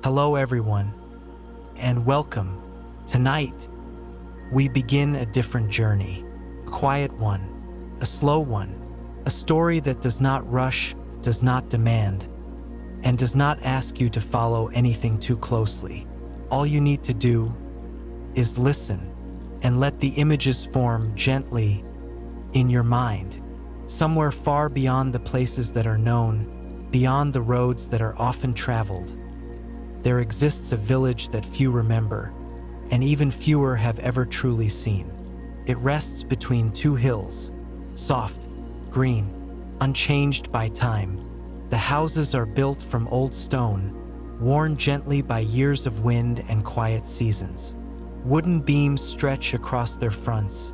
Hello everyone, and welcome. Tonight, we begin a different journey. A quiet one, a slow one, a story that does not rush, does not demand, and does not ask you to follow anything too closely. All you need to do is listen and let the images form gently in your mind. Somewhere far beyond the places that are known, beyond the roads that are often traveled, there exists a village that few remember, and even fewer have ever truly seen. It rests between two hills, soft, green, unchanged by time. The houses are built from old stone, worn gently by years of wind and quiet seasons. Wooden beams stretch across their fronts,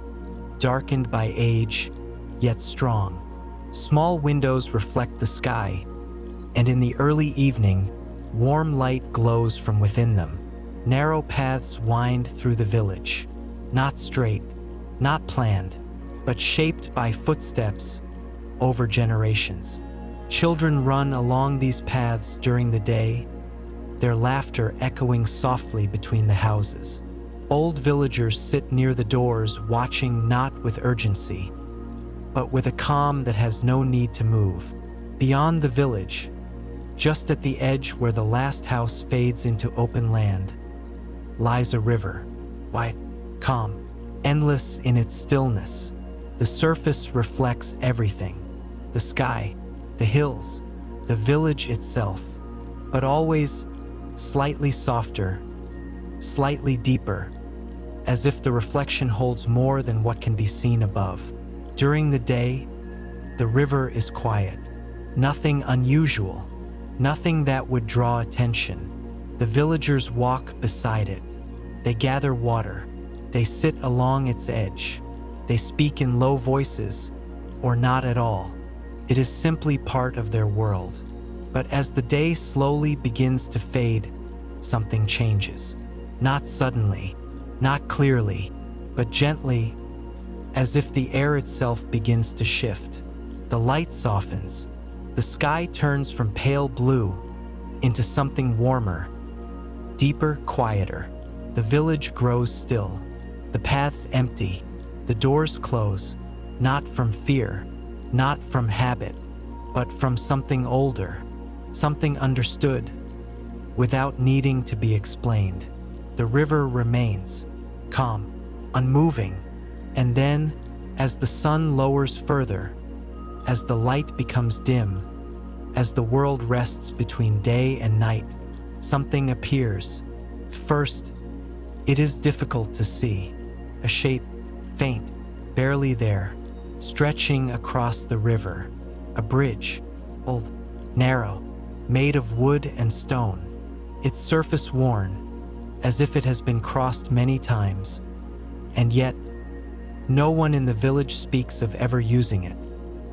darkened by age, yet strong. Small windows reflect the sky, and in the early evening, warm light glows from within them. Narrow paths wind through the village, not straight, not planned, but shaped by footsteps over generations. Children run along these paths during the day, their laughter echoing softly between the houses. Old villagers sit near the doors, watching not with urgency, but with a calm that has no need to move. Beyond the village, just at the edge where the last house fades into open land, lies a river, wide, calm, endless in its stillness. The surface reflects everything: the sky, the hills, the village itself, but always slightly softer, slightly deeper, as if the reflection holds more than what can be seen above. During the day, the river is quiet. Nothing unusual, nothing that would draw attention. The villagers walk beside it. They gather water. They sit along its edge. They speak in low voices, or not at all. It is simply part of their world. But as the day slowly begins to fade, something changes. Not suddenly, not clearly, but gently, as if the air itself begins to shift. The light softens. The sky turns from pale blue into something warmer, deeper, quieter. The village grows still. The paths empty. The doors close, not from fear, not from habit, but from something older, something understood, without needing to be explained. The river remains, calm, unmoving, and then, as the sun lowers further, as the light becomes dim, as the world rests between day and night, something appears. First, it is difficult to see. A shape, faint, barely there, stretching across the river. A bridge, old, narrow, made of wood and stone, its surface worn, as if it has been crossed many times. And yet, no one in the village speaks of ever using it.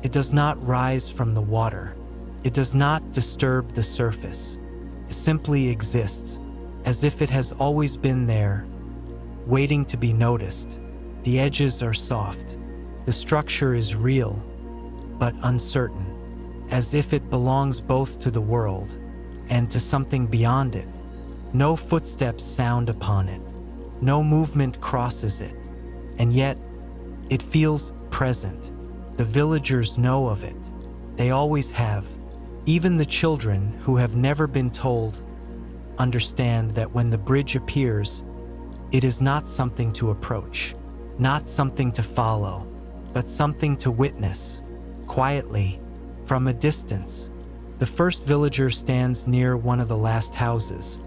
It does not rise from the water. It does not disturb the surface. It simply exists, as if it has always been there, waiting to be noticed. The edges are soft. The structure is real, but uncertain, as if it belongs both to the world and to something beyond it. No footsteps sound upon it. No movement crosses it. And yet, it feels present. The villagers know of it. They always have. Even the children who have never been told understand that when the bridge appears, it is not something to approach, not something to follow, but something to witness, quietly, from a distance. The first villager stands near one of the last houses,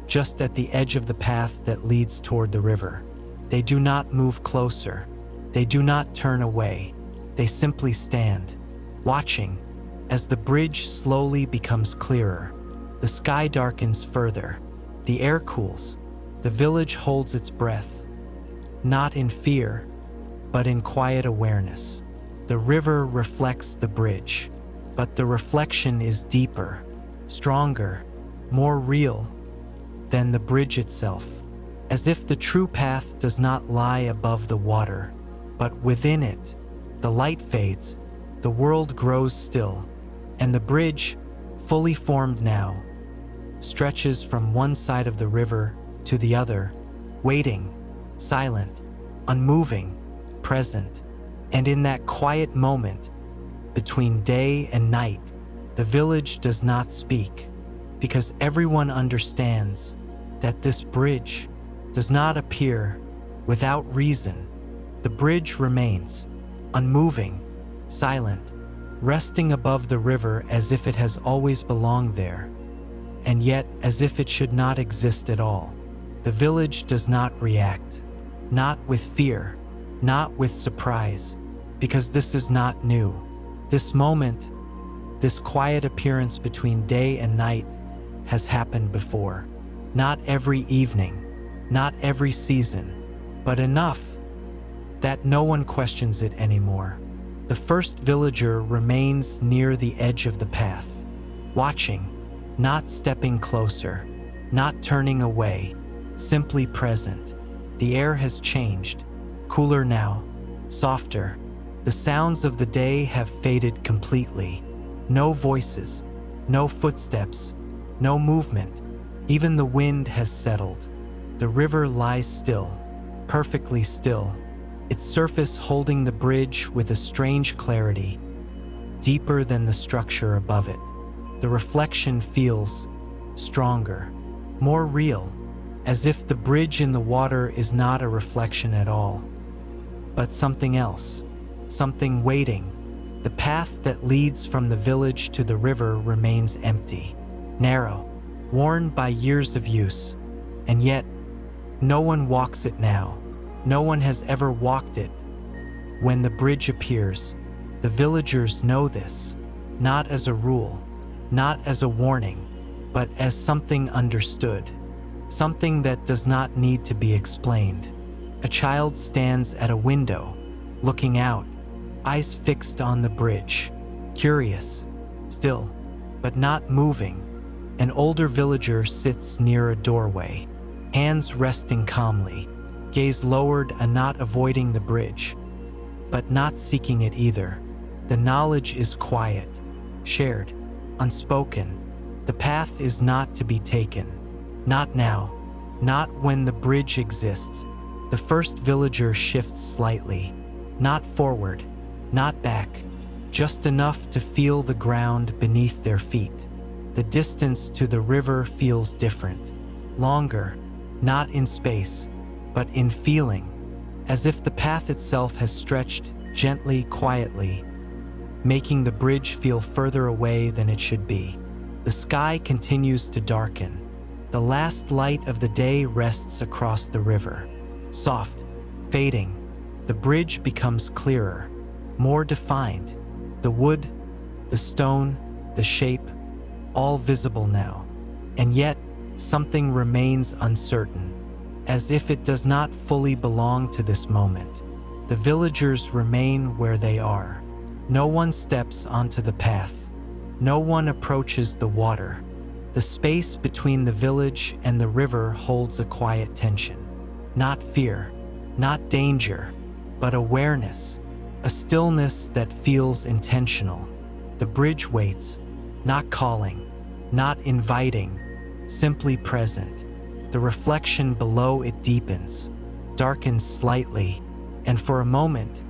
just at the edge of the path that leads toward the river. They do not move closer. They do not turn away. They simply stand, watching, as the bridge slowly becomes clearer. The sky darkens further. The air cools. The village holds its breath, not in fear, but in quiet awareness. The river reflects the bridge, but the reflection is deeper, stronger, more real than the bridge itself, as if the true path does not lie above the water, but within it. The light fades, the world grows still, and the bridge, fully formed now, stretches from one side of the river to the other, waiting, silent, unmoving, present. And in that quiet moment, between day and night, the village does not speak, because everyone understands that this bridge does not appear without reason. The bridge remains, unmoving, silent, resting above the river as if it has always belonged there, and yet as if it should not exist at all. The village does not react, not with fear, not with surprise, because this is not new. This moment, this quiet appearance between day and night, has happened before. Not every evening, not every season, but enough that no one questions it anymore. The first villager remains near the edge of the path, watching, not stepping closer, not turning away, simply present. The air has changed, cooler now, softer. The sounds of the day have faded completely. No voices, no footsteps, no movement. Even the wind has settled. The river lies still, perfectly still, its surface holding the bridge with a strange clarity, deeper than the structure above it. The reflection feels stronger, more real, as if the bridge in the water is not a reflection at all, but something else, something waiting. The path that leads from the village to the river remains empty, narrow, worn by years of use, and yet no one walks it now. No one has ever walked it. When the bridge appears, the villagers know this, not as a rule, not as a warning, but as something understood, something that does not need to be explained. A child stands at a window, looking out, eyes fixed on the bridge, curious, still, but not moving. An older villager sits near a doorway, hands resting calmly, gaze lowered and not avoiding the bridge, but not seeking it either. The knowledge is quiet, shared, unspoken. The path is not to be taken. Not now, not when the bridge exists. The first villager shifts slightly, not forward, not back, just enough to feel the ground beneath their feet. The distance to the river feels different, longer, not in space, but in feeling, as if the path itself has stretched gently, quietly, making the bridge feel further away than it should be. The sky continues to darken. The last light of the day rests across the river, soft, fading. The bridge becomes clearer, more defined. The wood, the stone, the shape, all visible now. And yet, something remains uncertain, as if it does not fully belong to this moment. The villagers remain where they are. No one steps onto the path. No one approaches the water. The space between the village and the river holds a quiet tension. Not fear, not danger, but awareness. A stillness that feels intentional. The bridge waits, not calling, not inviting, simply present. The reflection below it deepens, darkens slightly, and for a moment,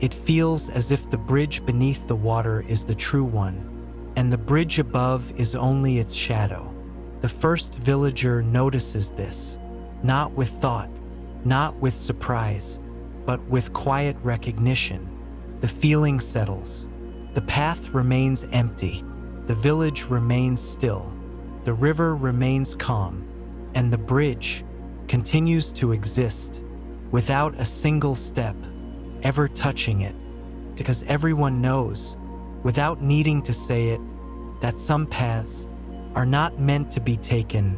it feels as if the bridge beneath the water is the true one, and the bridge above is only its shadow. The first villager notices this, not with thought, not with surprise, but with quiet recognition. The feeling settles. The path remains empty. The village remains still. The river remains calm. And the bridge continues to exist without a single step ever touching it, because everyone knows, without needing to say it, that some paths are not meant to be taken,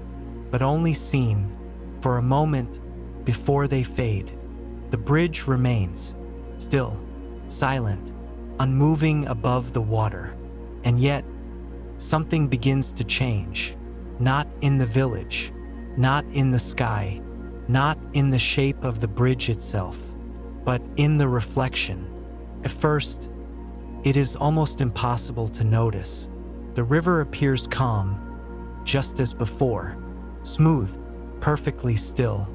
but only seen for a moment before they fade. The bridge remains, still, silent, unmoving above the water, and yet something begins to change, not in the village, not in the sky, not in the shape of the bridge itself, but in the reflection. At first, it is almost impossible to notice. The river appears calm, just as before, smooth, perfectly still,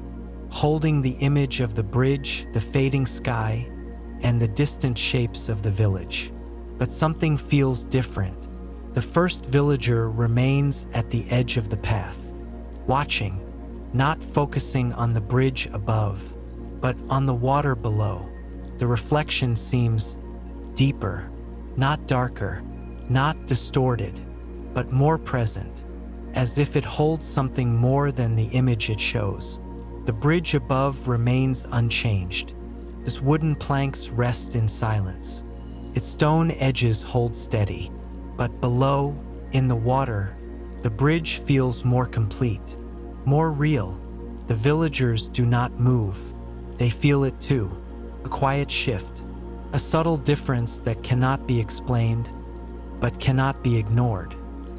holding the image of the bridge, the fading sky, and the distant shapes of the village. But something feels different. The first villager remains at the edge of the path, watching, not focusing on the bridge above, but on the water below. The reflection seems deeper, not darker, not distorted, but more present, as if it holds something more than the image it shows. The bridge above remains unchanged. Its wooden planks rest in silence. Its stone edges hold steady. But below, in the water, the bridge feels more complete, more real. The villagers do not move. They feel it too. A quiet shift, a subtle difference that cannot be explained, but cannot be ignored.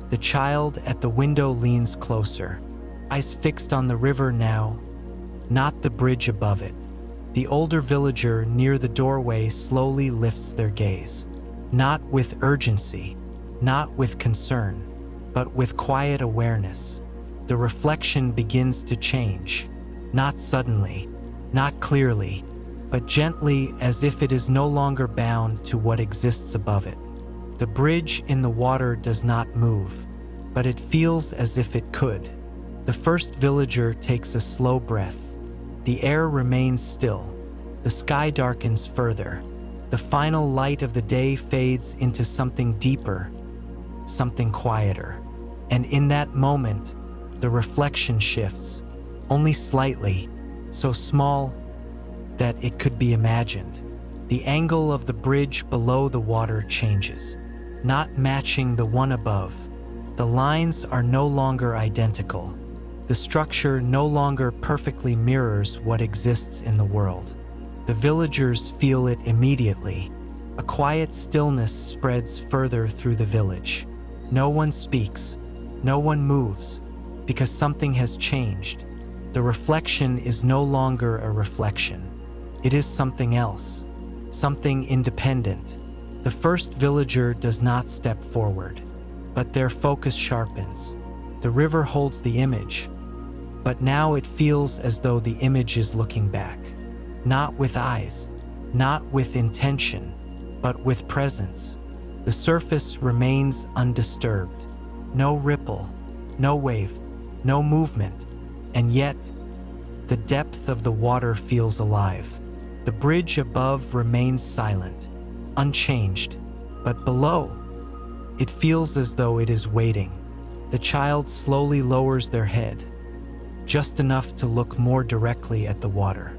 The child at the window leans closer, eyes fixed on the river now, not the bridge above it. The older villager near the doorway slowly lifts their gaze, not with urgency, not with concern, but with quiet awareness. The reflection begins to change, not suddenly, not clearly, but gently, as if it is no longer bound to what exists above it. The bridge in the water does not move, but it feels as if it could. The first villager takes a slow breath. The air remains still. The sky darkens further. The final light of the day fades into something deeper, something quieter. And in that moment, the reflection shifts, only slightly, so small that it could be imagined. The angle of the bridge below the water changes, not matching the one above. The lines are no longer identical. The structure no longer perfectly mirrors what exists in the world. The villagers feel it immediately. A quiet stillness spreads further through the village. No one speaks, no one moves, because something has changed. The reflection is no longer a reflection. It is something else, something independent. The first villager does not step forward, but their focus sharpens. The river holds the image, but now it feels as though the image is looking back. Not with eyes, not with intention, but with presence. The surface remains undisturbed. No ripple, no wave, no movement, and yet the depth of the water feels alive. The bridge above remains silent, unchanged, but below, it feels as though it is waiting. The child slowly lowers their head, just enough to look more directly at the water.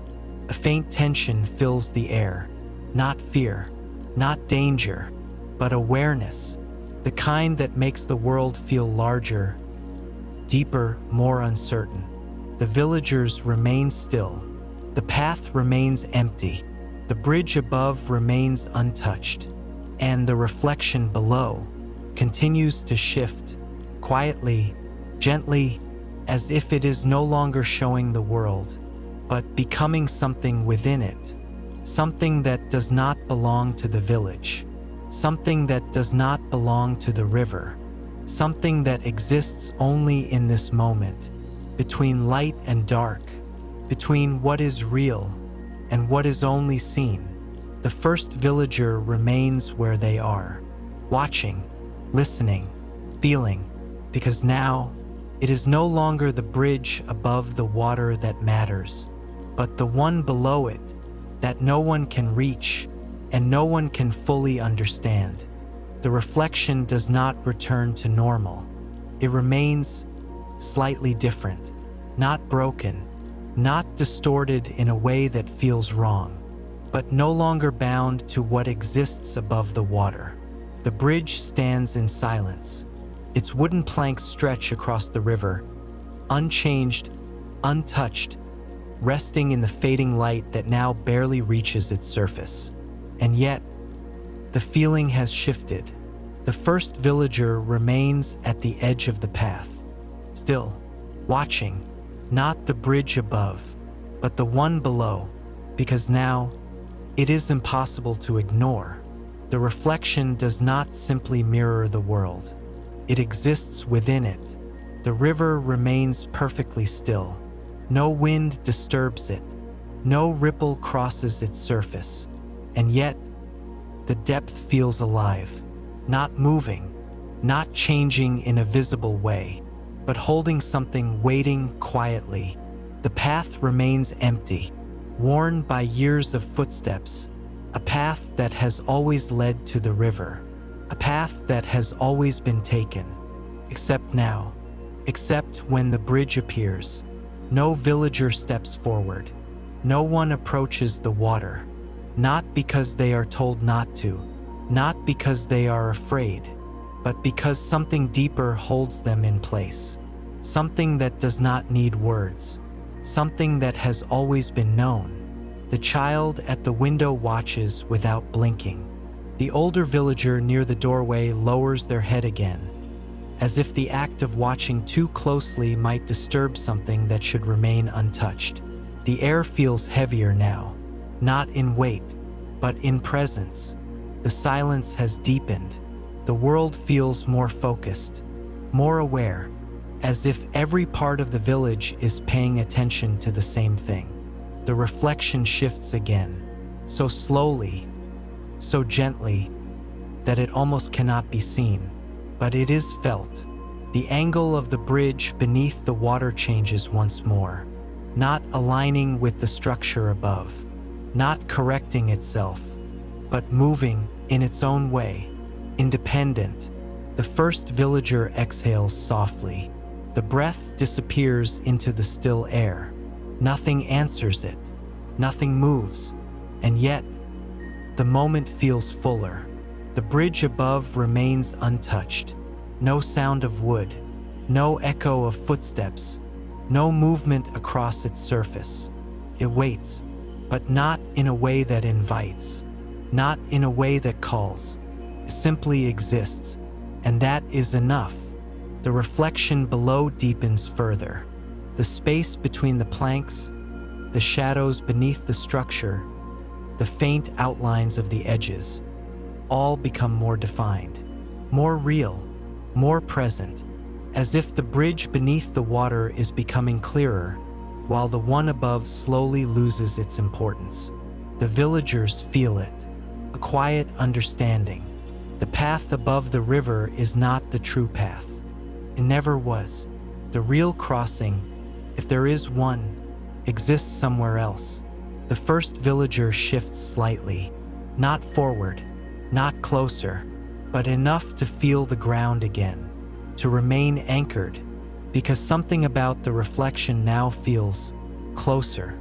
A faint tension fills the air, not fear, not danger, but awareness, the kind that makes the world feel larger, deeper, more uncertain. The villagers remain still. The path remains empty. The bridge above remains untouched. And the reflection below continues to shift, quietly, gently, as if it is no longer showing the world, but becoming something within it, something that does not belong to the village, something that does not belong to the river, something that exists only in this moment, between light and dark, between what is real and what is only seen. The first villager remains where they are, watching, listening, feeling, because now it is no longer the bridge above the water that matters, but the one below it that no one can reach and no one can fully understand. The reflection does not return to normal. It remains slightly different, not broken, not distorted in a way that feels wrong, but no longer bound to what exists above the water. The bridge stands in silence. Its wooden planks stretch across the river, unchanged, untouched, resting in the fading light that now barely reaches its surface. And yet, the feeling has shifted. The first villager remains at the edge of the path, still, watching, not the bridge above, but the one below, because now it is impossible to ignore. The reflection does not simply mirror the world. It exists within it. The river remains perfectly still. No wind disturbs it. No ripple crosses its surface. And yet, the depth feels alive, not moving, not changing in a visible way, but holding something waiting quietly. The path remains empty, worn by years of footsteps, a path that has always led to the river, a path that has always been taken. Except now, except when the bridge appears, no villager steps forward. No one approaches the water, not because they are told not to, not because they are afraid, but because something deeper holds them in place. Something that does not need words, something that has always been known. The child at the window watches without blinking. The older villager near the doorway lowers their head again, as if the act of watching too closely might disturb something that should remain untouched. The air feels heavier now, not in weight, but in presence. The silence has deepened. The world feels more focused, more aware, as if every part of the village is paying attention to the same thing. The reflection shifts again, so slowly, so gently, that it almost cannot be seen, but it is felt. The angle of the bridge beneath the water changes once more, not aligning with the structure above, not correcting itself, but moving in its own way, independent. The first villager exhales softly. The breath disappears into the still air. Nothing answers it. Nothing moves. And yet, the moment feels fuller. The bridge above remains untouched. No sound of wood. No echo of footsteps. No movement across its surface. It waits, but not in a way that invites. Not in a way that calls. It simply exists. And that is enough. The reflection below deepens further. The space between the planks, the shadows beneath the structure, the faint outlines of the edges, all become more defined, more real, more present, as if the bridge beneath the water is becoming clearer, while the one above slowly loses its importance. The villagers feel it, a quiet understanding. The path above the river is not the true path. It never was. The real crossing, if there is one, exists somewhere else. The first villager shifts slightly, not forward, not closer, but enough to feel the ground again, to remain anchored, because something about the reflection now feels closer,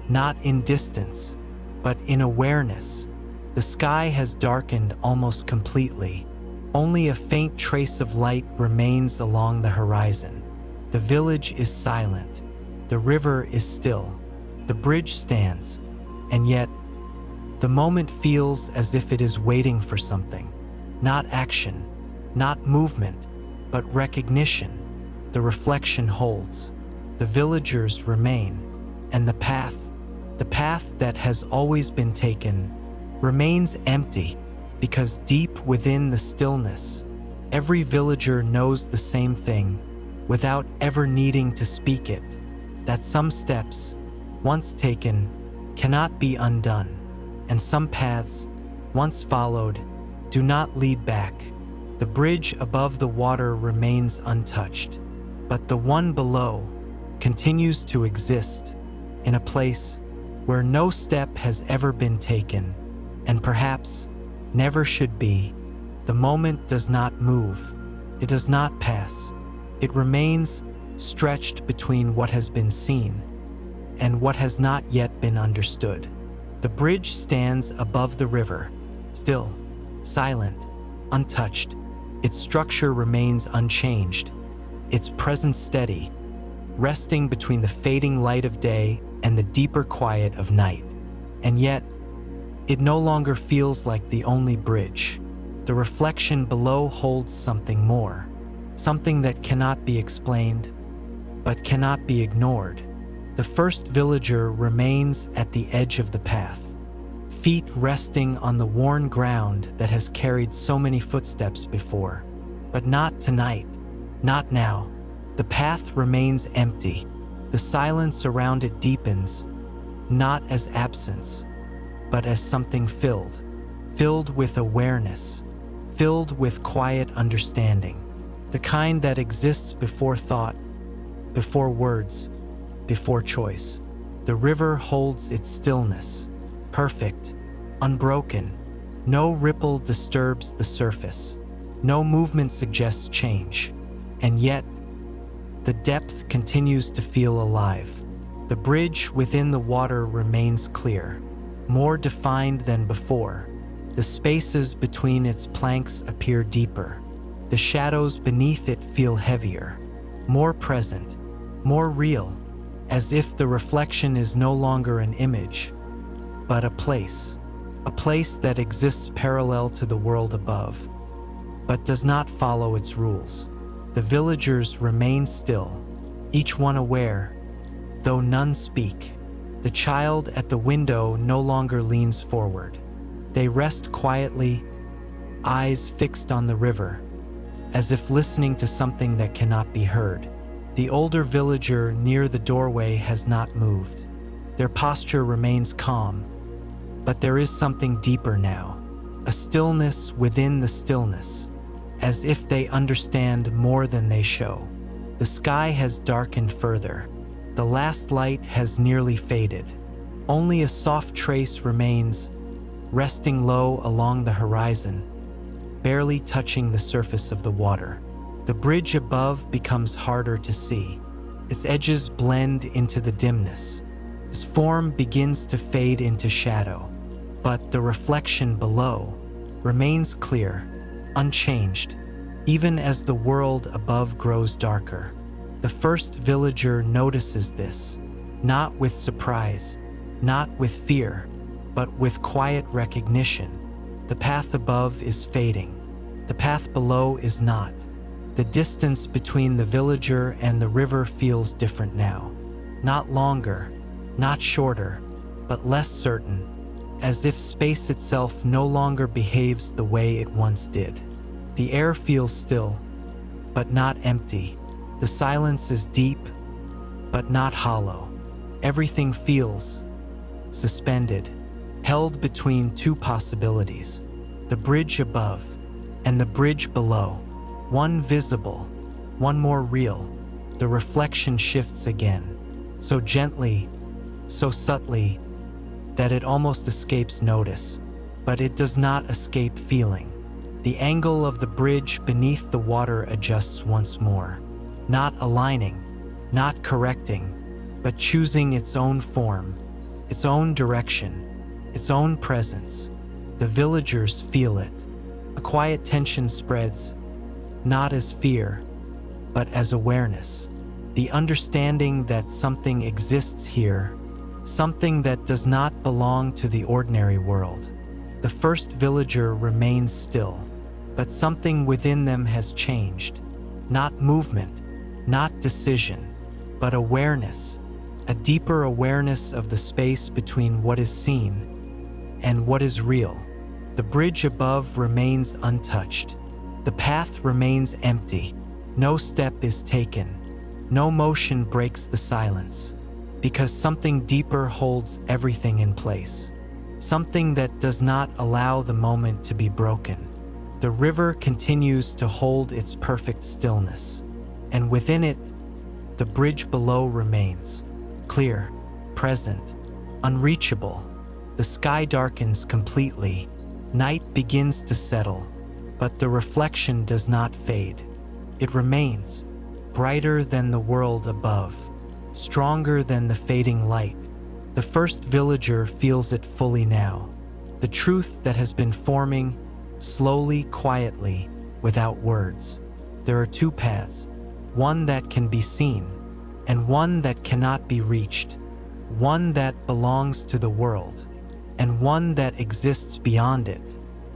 not in distance, but in awareness. The sky has darkened almost completely. Only a faint trace of light remains along the horizon. The village is silent. The river is still. The bridge stands. And yet, the moment feels as if it is waiting for something. Not action, not movement, but recognition. The reflection holds. The villagers remain. And the path that has always been taken, remains empty. Because deep within the stillness, every villager knows the same thing, without ever needing to speak it, that some steps, once taken, cannot be undone, and some paths, once followed, do not lead back. The bridge above the water remains untouched, but the one below continues to exist in a place where no step has ever been taken, and perhaps never should be. The moment does not move. It does not pass. It remains stretched between what has been seen and what has not yet been understood. The bridge stands above the river, still, silent, untouched. Its structure remains unchanged, its presence steady, resting between the fading light of day and the deeper quiet of night. And yet, it no longer feels like the only bridge. The reflection below holds something more, something that cannot be explained, but cannot be ignored. The first villager remains at the edge of the path, feet resting on the worn ground that has carried so many footsteps before. But not tonight, not now. The path remains empty. The silence around it deepens, not as absence, but as something filled with awareness, filled with quiet understanding, the kind that exists before thought, before words, before choice. The river holds its stillness, perfect, unbroken. No ripple disturbs the surface. No movement suggests change. And yet, the depth continues to feel alive. The bridge within the water remains clear, more defined than before. The spaces between its planks appear deeper. The shadows beneath it feel heavier, more present, more real, as if the reflection is no longer an image, but a place that exists parallel to the world above, but does not follow its rules. The villagers remain still, each one aware, though none speak. The child at the window no longer leans forward. They rest quietly, eyes fixed on the river, as if listening to something that cannot be heard. The older villager near the doorway has not moved. Their posture remains calm, but there is something deeper now, a stillness within the stillness, as if they understand more than they show. The sky has darkened further. The last light has nearly faded. Only a soft trace remains, resting low along the horizon, barely touching the surface of the water. The bridge above becomes harder to see. Its edges blend into the dimness. Its form begins to fade into shadow, but the reflection below remains clear, unchanged, even as the world above grows darker. The first villager notices this, not with surprise, not with fear, but with quiet recognition. The path above is fading. The path below is not. The distance between the villager and the river feels different now. Not longer, not shorter, but less certain, as if space itself no longer behaves the way it once did. The air feels still, but not empty. The silence is deep, but not hollow. Everything feels suspended, held between two possibilities, the bridge above and the bridge below, one visible, one more real. The reflection shifts again, so gently, so subtly, that it almost escapes notice, but it does not escape feeling. The angle of the bridge beneath the water adjusts once more, not aligning, not correcting, but choosing its own form, its own direction, its own presence. The villagers feel it. A quiet tension spreads, not as fear, but as awareness. The understanding that something exists here, something that does not belong to the ordinary world. The first villager remains still, but something within them has changed. Not movement, not decision, but awareness, a deeper awareness of the space between what is seen and what is real. The bridge above remains untouched. The path remains empty. No step is taken. No motion breaks the silence, because something deeper holds everything in place. Something that does not allow the moment to be broken. The river continues to hold its perfect stillness, and within it, the bridge below remains, clear, present, unreachable. The sky darkens completely. Night begins to settle, but the reflection does not fade. It remains, brighter than the world above, stronger than the fading light. The first villager feels it fully now. The truth that has been forming, slowly, quietly, without words. There are two paths, one that can be seen, and one that cannot be reached. One that belongs to the world, and one that exists beyond it.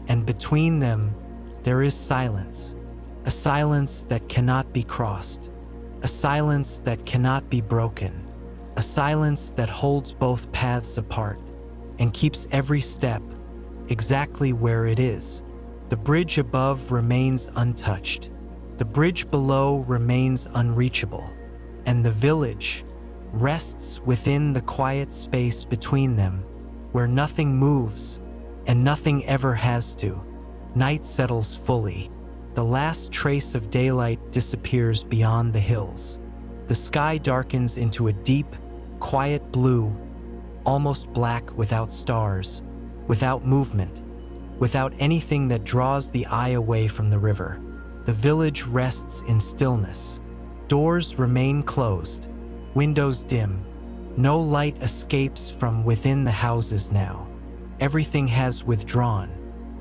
And between them, there is silence. A silence that cannot be crossed. A silence that cannot be broken. A silence that holds both paths apart and keeps every step exactly where it is. The bridge above remains untouched. The bridge below remains unreachable, and the village rests within the quiet space between them, where nothing moves and nothing ever has to. Night settles fully. The last trace of daylight disappears beyond the hills. The sky darkens into a deep, quiet blue, almost black, without stars, without movement, without anything that draws the eye away from the river. The village rests in stillness. Doors remain closed, windows dim. No light escapes from within the houses now. Everything has withdrawn.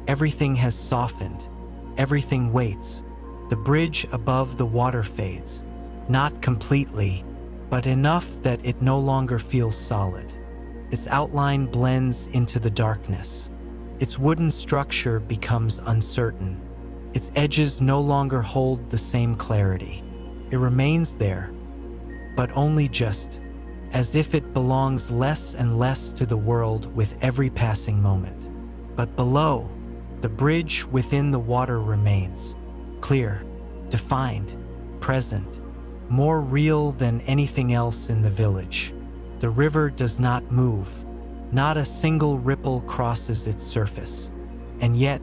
Everything has softened. Everything waits. The bridge above the water fades, not completely, but enough that it no longer feels solid. Its outline blends into the darkness. Its wooden structure becomes uncertain. Its edges no longer hold the same clarity. It remains there, but only just, as if it belongs less and less to the world with every passing moment. But below, the bridge within the water remains, clear, defined, present, more real than anything else in the village. The river does not move. Not a single ripple crosses its surface. And yet,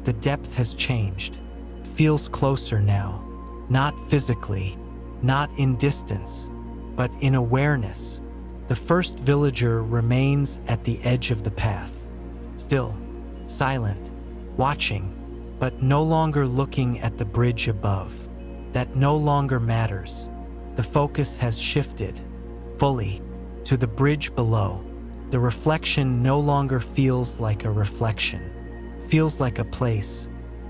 the depth has changed. It feels closer now, not physically, not in distance, but in awareness. The first villager remains at the edge of the path, still, silent, watching, but no longer looking at the bridge above. That no longer matters. The focus has shifted, fully, to the bridge below. The reflection no longer feels like a reflection. It feels like a place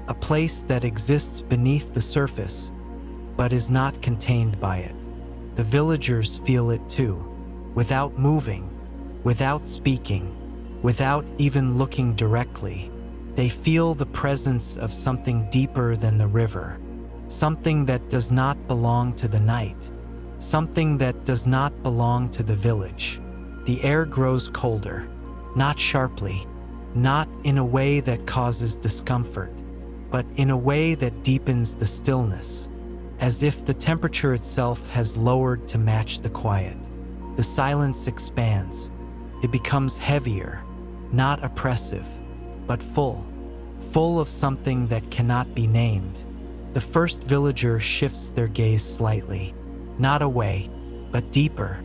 that exists beneath the surface, but is not contained by it. The villagers feel it too, without moving, without speaking, without even looking directly. They feel the presence of something deeper than the river, something that does not belong to the night, something that does not belong to the village. The air grows colder, not sharply, not in a way that causes discomfort, but in a way that deepens the stillness, as if the temperature itself has lowered to match the quiet. The silence expands. It becomes heavier, not oppressive, but full of something that cannot be named. The first villager shifts their gaze slightly, not away, but deeper,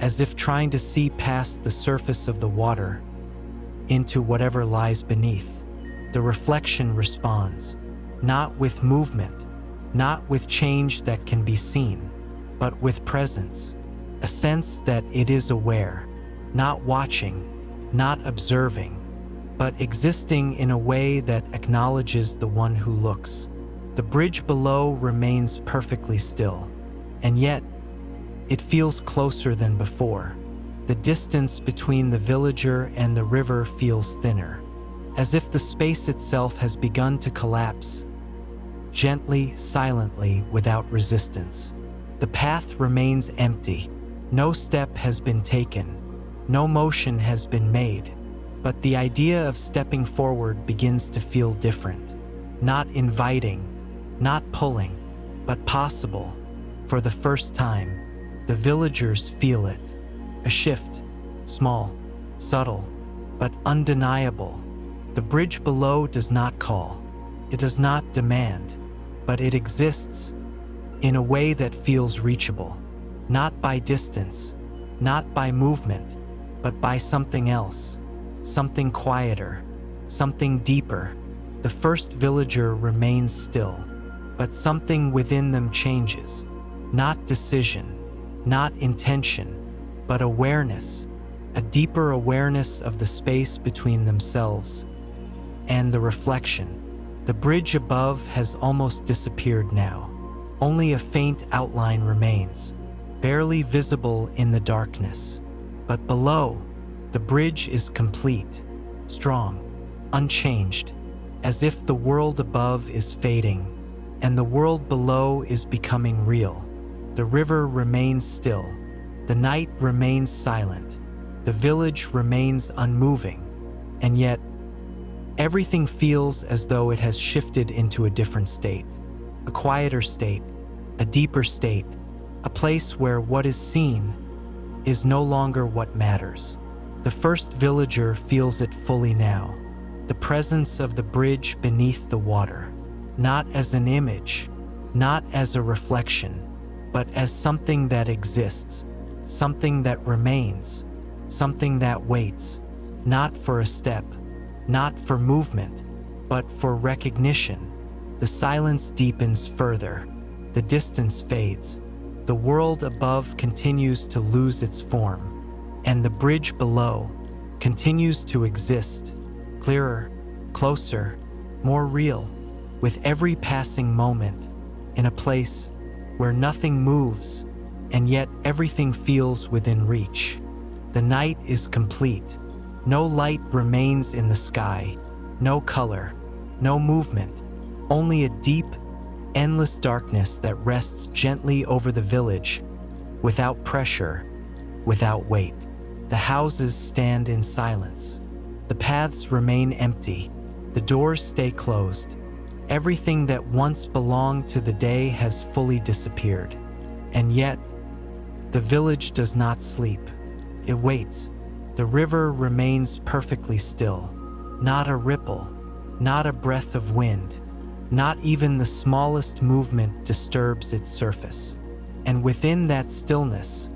as if trying to see past the surface of the water into whatever lies beneath. The reflection responds, not with movement, not with change that can be seen, but with presence, a sense that it is aware, not watching, not observing, but existing in a way that acknowledges the one who looks. The bridge below remains perfectly still, and yet it feels closer than before. The distance between the villager and the river feels thinner, as if the space itself has begun to collapse, gently, silently, without resistance. The path remains empty. No step has been taken. No motion has been made. But the idea of stepping forward begins to feel different. Not inviting, not pulling, but possible. For the first time, the villagers feel it. A shift, small, subtle, but undeniable. The bridge below does not call. It does not demand, but it exists in a way that feels reachable. Not by distance, not by movement, but by something else. Something quieter, something deeper. The first villager remains still, but something within them changes. Not decision, not intention, but awareness, a deeper awareness of the space between themselves and the reflection. The bridge above has almost disappeared now. Only a faint outline remains, barely visible in the darkness. But below, the bridge is complete, strong, unchanged, as if the world above is fading and the world below is becoming real. The river remains still. The night remains silent. The village remains unmoving. And yet, everything feels as though it has shifted into a different state. a quieter state, a deeper state, a place where what is seen is no longer what matters. The first villager feels it fully now, the presence of the bridge beneath the water, not as an image, not as a reflection, but as something that exists, something that remains, something that waits, not for a step, not for movement, but for recognition. The silence deepens further, the distance fades, the world above continues to lose its form, and the bridge below continues to exist, clearer, closer, more real, with every passing moment, in a place where nothing moves, and yet everything feels within reach. The night is complete. No light remains in the sky, no color, no movement, only a deep, endless darkness that rests gently over the village, without pressure, without weight. The houses stand in silence. The paths remain empty. The doors stay closed. Everything that once belonged to the day has fully disappeared. And yet, the village does not sleep. It waits. The river remains perfectly still. Not a ripple, not a breath of wind, not even the smallest movement disturbs its surface. And within that stillness,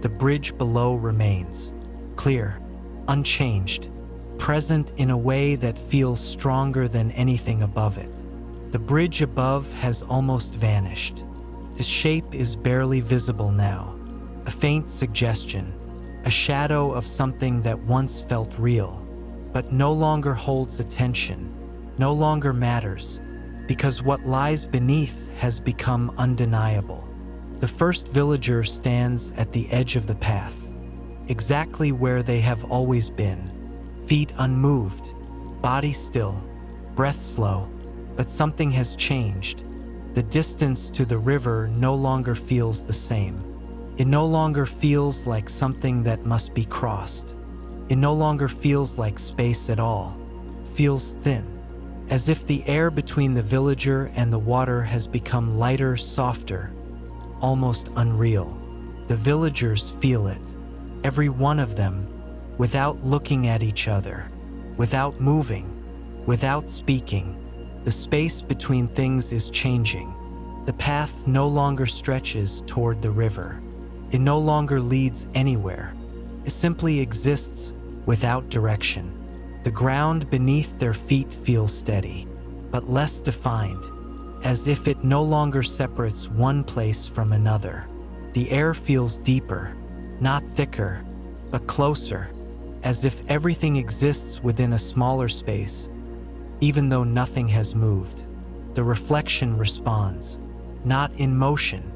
the bridge below remains, clear, unchanged, present in a way that feels stronger than anything above it. The bridge above has almost vanished. The shape is barely visible now, a faint suggestion, a shadow of something that once felt real, but no longer holds attention, no longer matters, because what lies beneath has become undeniable. The first villager stands at the edge of the path, exactly where they have always been, feet unmoved, body still, breath slow, but something has changed. The distance to the river no longer feels the same. It no longer feels like something that must be crossed. It no longer feels like space at all. It feels thin, as if the air between the villager and the water has become lighter, softer, almost unreal. The villagers feel it, every one of them, without looking at each other, without moving, without speaking. The space between things is changing. The path no longer stretches toward the river. It no longer leads anywhere. It simply exists without direction. The ground beneath their feet feels steady, but less defined, as if it no longer separates one place from another. The air feels deeper, not thicker, but closer, as if everything exists within a smaller space, even though nothing has moved. The reflection responds, not in motion,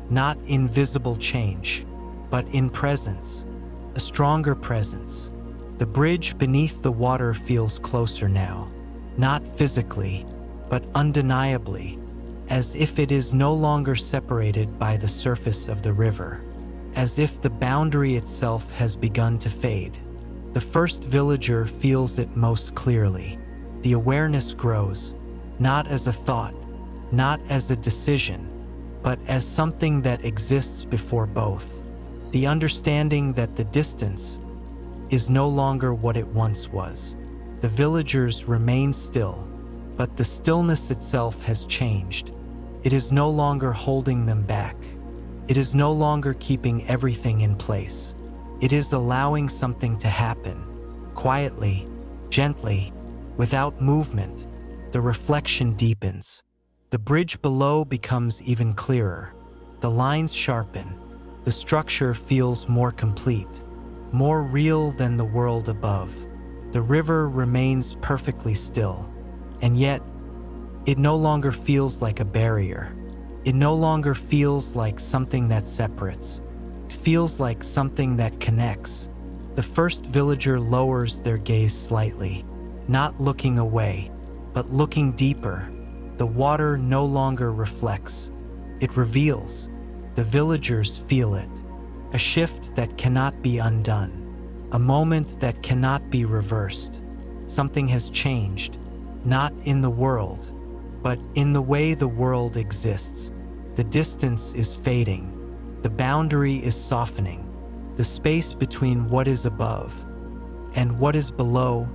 not in visible change, but in presence, a stronger presence. The bridge beneath the water feels closer now, not physically, but undeniably, as if it is no longer separated by the surface of the river, as if the boundary itself has begun to fade. The first villager feels it most clearly. The awareness grows, not as a thought, not as a decision, but as something that exists before both. The understanding that the distance is no longer what it once was. The villagers remain still, but the stillness itself has changed. It is no longer holding them back. It is no longer keeping everything in place. It is allowing something to happen, quietly, gently, without movement. The reflection deepens. The bridge below becomes even clearer. The lines sharpen. The structure feels more complete, more real than the world above. The river remains perfectly still, and yet it no longer feels like a barrier. It no longer feels like something that separates. It feels like something that connects. The first villager lowers their gaze slightly, not looking away, but looking deeper. The water no longer reflects. It reveals. The villagers feel it. A shift that cannot be undone. A moment that cannot be reversed. Something has changed, not in the world, But in the way the world exists, the distance is fading, the boundary is softening, the space between what is above and what is below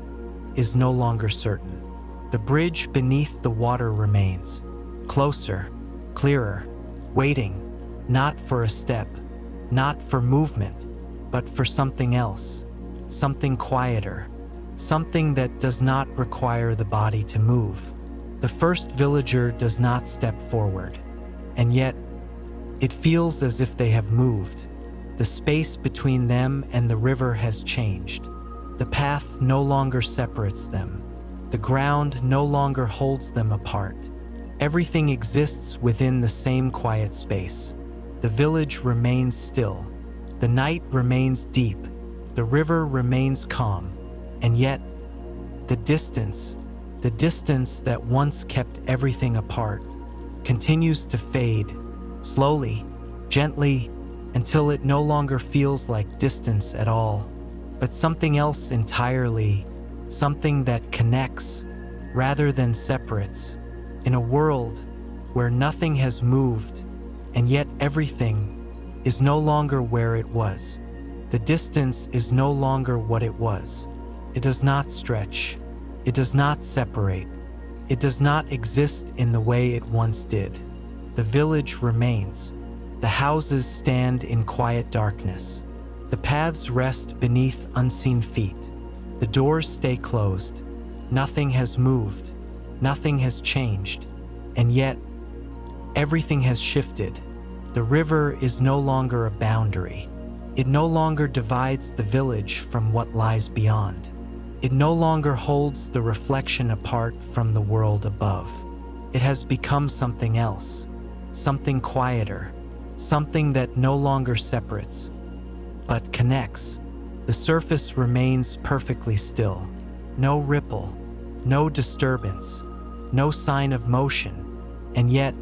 is no longer certain. The bridge beneath the water remains, closer, clearer, waiting, not for a step, not for movement, but for something else, something quieter, something that does not require the body to move. The first villager does not step forward, and yet it feels as if they have moved. The space between them and the river has changed. The path no longer separates them. The ground no longer holds them apart. Everything exists within the same quiet space. The village remains still. The night remains deep. The river remains calm. And yet, the distance that once kept everything apart, continues to fade, slowly, gently, until it no longer feels like distance at all, but something else entirely, something that connects rather than separates. In a world where nothing has moved, and yet everything is no longer where it was. The distance is no longer what it was. It does not stretch. It does not separate. It does not exist in the way it once did. The village remains. The houses stand in quiet darkness. The paths rest beneath unseen feet. The doors stay closed. Nothing has moved. Nothing has changed. And yet, everything has shifted. The river is no longer a boundary. It no longer divides the village from what lies beyond. It no longer holds the reflection apart from the world above. It has become something else, something quieter, something that no longer separates, but connects. The surface remains perfectly still. No ripple, no disturbance, no sign of motion, and yet,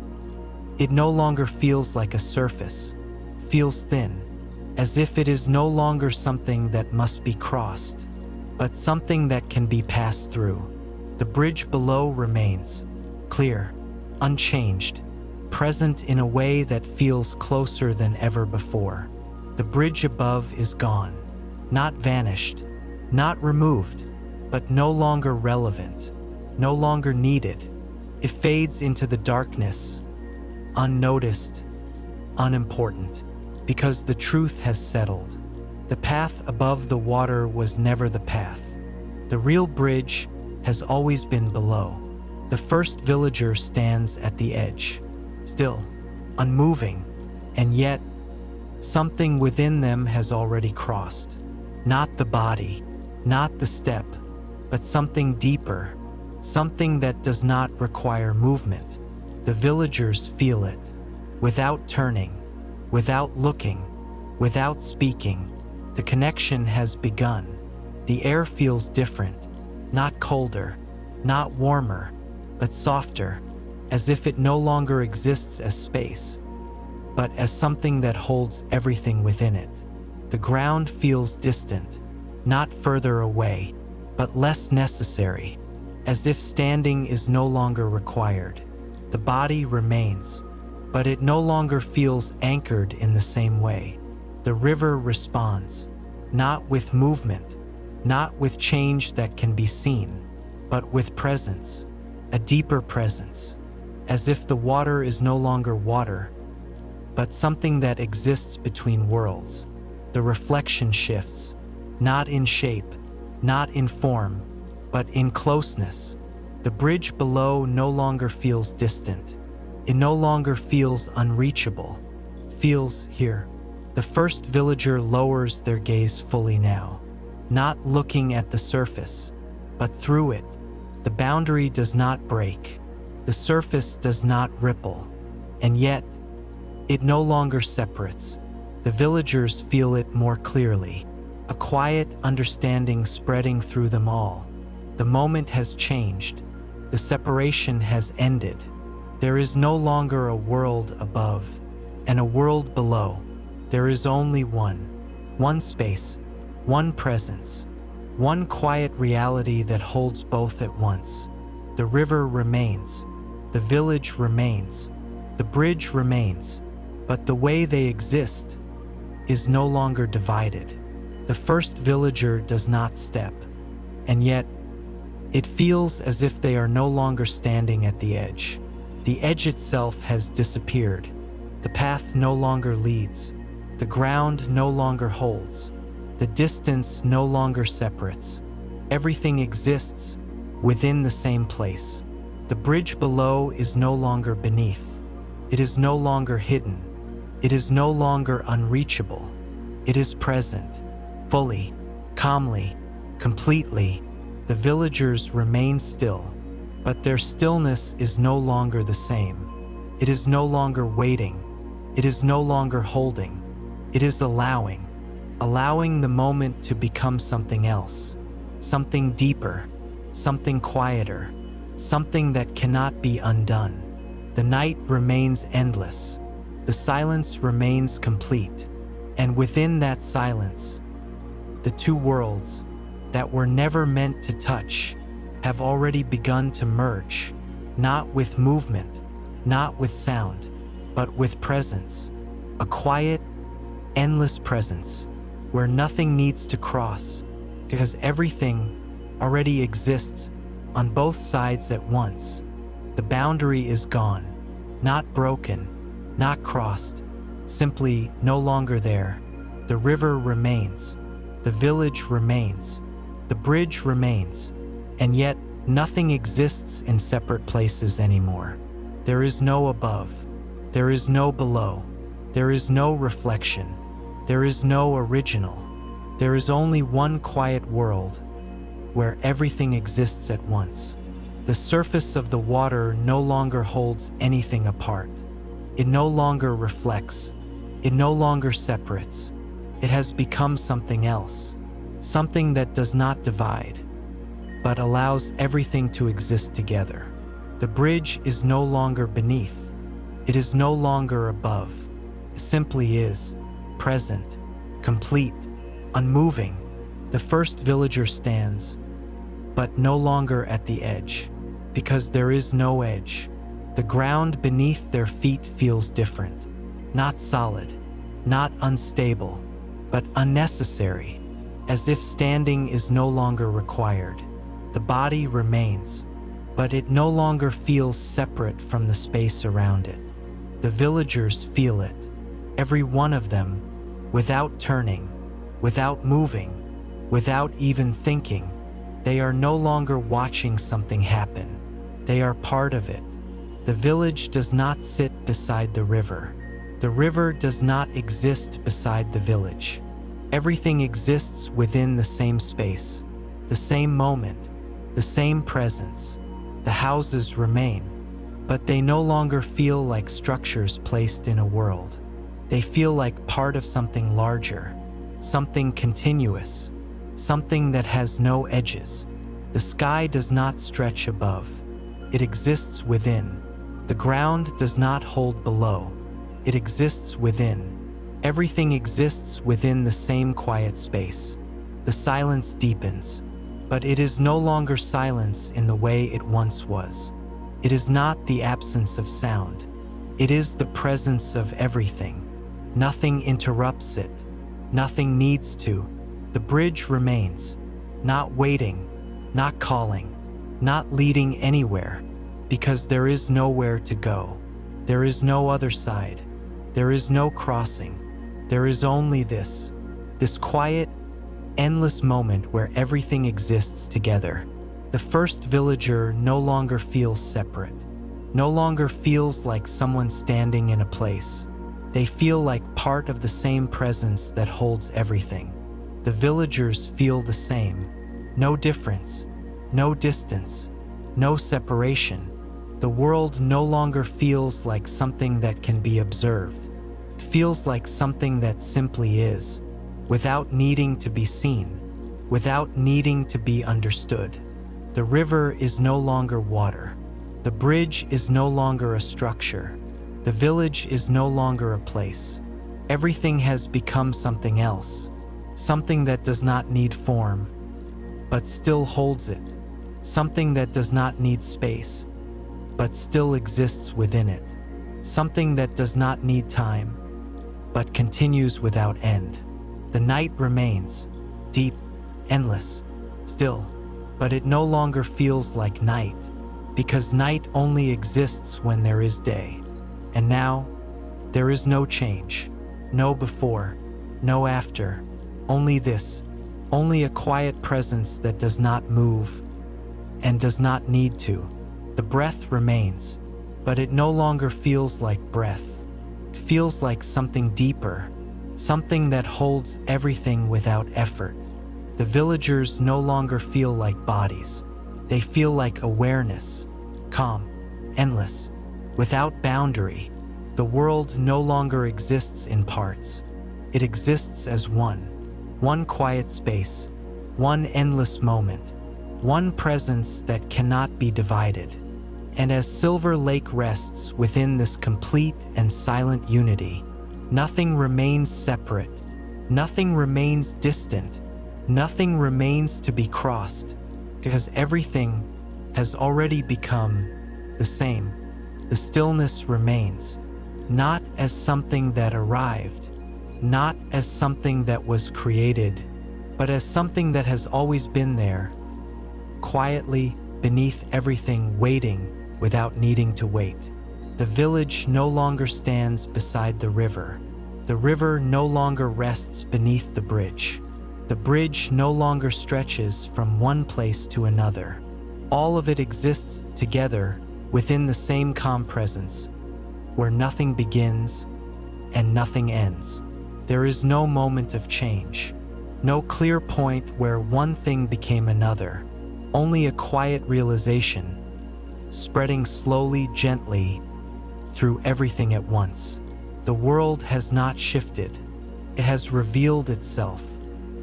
it no longer feels like a surface, feels thin, as if it is no longer something that must be crossed, but something that can be passed through. The bridge below remains, clear, unchanged, present in a way that feels closer than ever before. The bridge above is gone, not vanished, not removed, but no longer relevant, no longer needed. It fades into the darkness, unnoticed, unimportant, because the truth has settled. The path above the water was never the path. The real bridge has always been below. The first villager stands at the edge, still, unmoving, and yet something within them has already crossed. Not the body, not the step, but something deeper, something that does not require movement. The villagers feel it, without turning, without looking, without speaking. The connection has begun. The air feels different, not colder, not warmer, but softer, as if it no longer exists as space, but as something that holds everything within it. The ground feels distant, not further away, but less necessary, as if standing is no longer required. The body remains, but it no longer feels anchored in the same way. The river responds, not with movement, not with change that can be seen, but with presence, a deeper presence, as if the water is no longer water, but something that exists between worlds. The reflection shifts, not in shape, not in form, but in closeness. The bridge below no longer feels distant. It no longer feels unreachable, feels here. The first villager lowers their gaze fully now, not looking at the surface, but through it. The boundary does not break. The surface does not ripple, and yet, it no longer separates. The villagers feel it more clearly, a quiet understanding spreading through them all. The moment has changed. The separation has ended. There is no longer a world above and a world below. There is only one space, one presence, one quiet reality that holds both at once. The river remains, The village remains. The bridge remains. But the way they exist is no longer divided. The first villager does not step, and yet it feels as if they are no longer standing at the edge. The edge itself has disappeared. The path no longer leads. The ground no longer holds. The distance no longer separates. Everything exists within the same place. The bridge below is no longer beneath. It is no longer hidden. It is no longer unreachable. It is present, fully, calmly, completely. The villagers remain still, but their stillness is no longer the same. It is no longer waiting. It is no longer holding. It is allowing the moment to become something else, something deeper, something quieter, something that cannot be undone. The night remains endless. The silence remains complete. And within that silence, the two worlds that were never meant to touch have already begun to merge, not with movement, not with sound, but with presence. A quiet, endless presence where nothing needs to cross, because everything already exists on both sides at once. The boundary is gone, not broken, not crossed, simply no longer there. The river remains, the village remains, the bridge remains, and yet nothing exists in separate places anymore. There is no above, there is no below, there is no reflection, there is no original. There is only one quiet world where everything exists at once. The surface of the water no longer holds anything apart. It no longer reflects. It no longer separates. It has become something else, something that does not divide, but allows everything to exist together. The bridge is no longer beneath. It is no longer above. It simply is, present, complete, unmoving. The first villager stands, but no longer at the edge, because there is no edge. The ground beneath their feet feels different, not solid, not unstable, but unnecessary, as if standing is no longer required. The body remains, but it no longer feels separate from the space around it. The villagers feel it, every one of them, without turning, without moving, without even thinking. They are no longer watching something happen. They are part of it. The village does not sit beside the river. The river does not exist beside the village. Everything exists within the same space, the same moment, the same presence. The houses remain, but they no longer feel like structures placed in a world. They feel like part of something larger, something continuous, something that has no edges. The sky does not stretch above. It exists within. The ground does not hold below. It exists within. Everything exists within the same quiet space. The silence deepens, but it is no longer silence in the way it once was. It is not the absence of sound. It is the presence of everything. Nothing interrupts it. Nothing needs to. The bridge remains, not waiting, not calling, not leading anywhere, because there is nowhere to go. There is no other side. There is no crossing. There is only this quiet, endless moment where everything exists together. The first villager no longer feels separate, no longer feels like someone standing in a place. They feel like part of the same presence that holds everything. The villagers feel the same. No difference, no distance, no separation. The world no longer feels like something that can be observed. It feels like something that simply is, without needing to be seen, without needing to be understood. The river is no longer water. The bridge is no longer a structure. The village is no longer a place. Everything has become something else, something that does not need form, but still holds it, something that does not need space, but still exists within it. Something that does not need time, but continues without end. The night remains, deep, endless, still, but it no longer feels like night, because night only exists when there is day. And now, there is no change, no before, no after, only this, only a quiet presence that does not move and does not need to. The breath remains, but it no longer feels like breath. It feels like something deeper, something that holds everything without effort. The villagers no longer feel like bodies. They feel like awareness, calm, endless, without boundary. The world no longer exists in parts. It exists as one quiet space, one endless moment, one presence that cannot be divided. And as Silver Lake rests within this complete and silent unity, nothing remains separate, nothing remains distant, nothing remains to be crossed, because everything has already become the same. The stillness remains, not as something that arrived, not as something that was created, but as something that has always been there, quietly beneath everything, waiting without needing to wait. The village no longer stands beside the river. The river no longer rests beneath the bridge. The bridge no longer stretches from one place to another. All of it exists together within the same calm presence, where nothing begins and nothing ends. There is no moment of change, no clear point where one thing became another, only a quiet realization, spreading slowly, gently, through everything at once. The world has not shifted. It has revealed itself.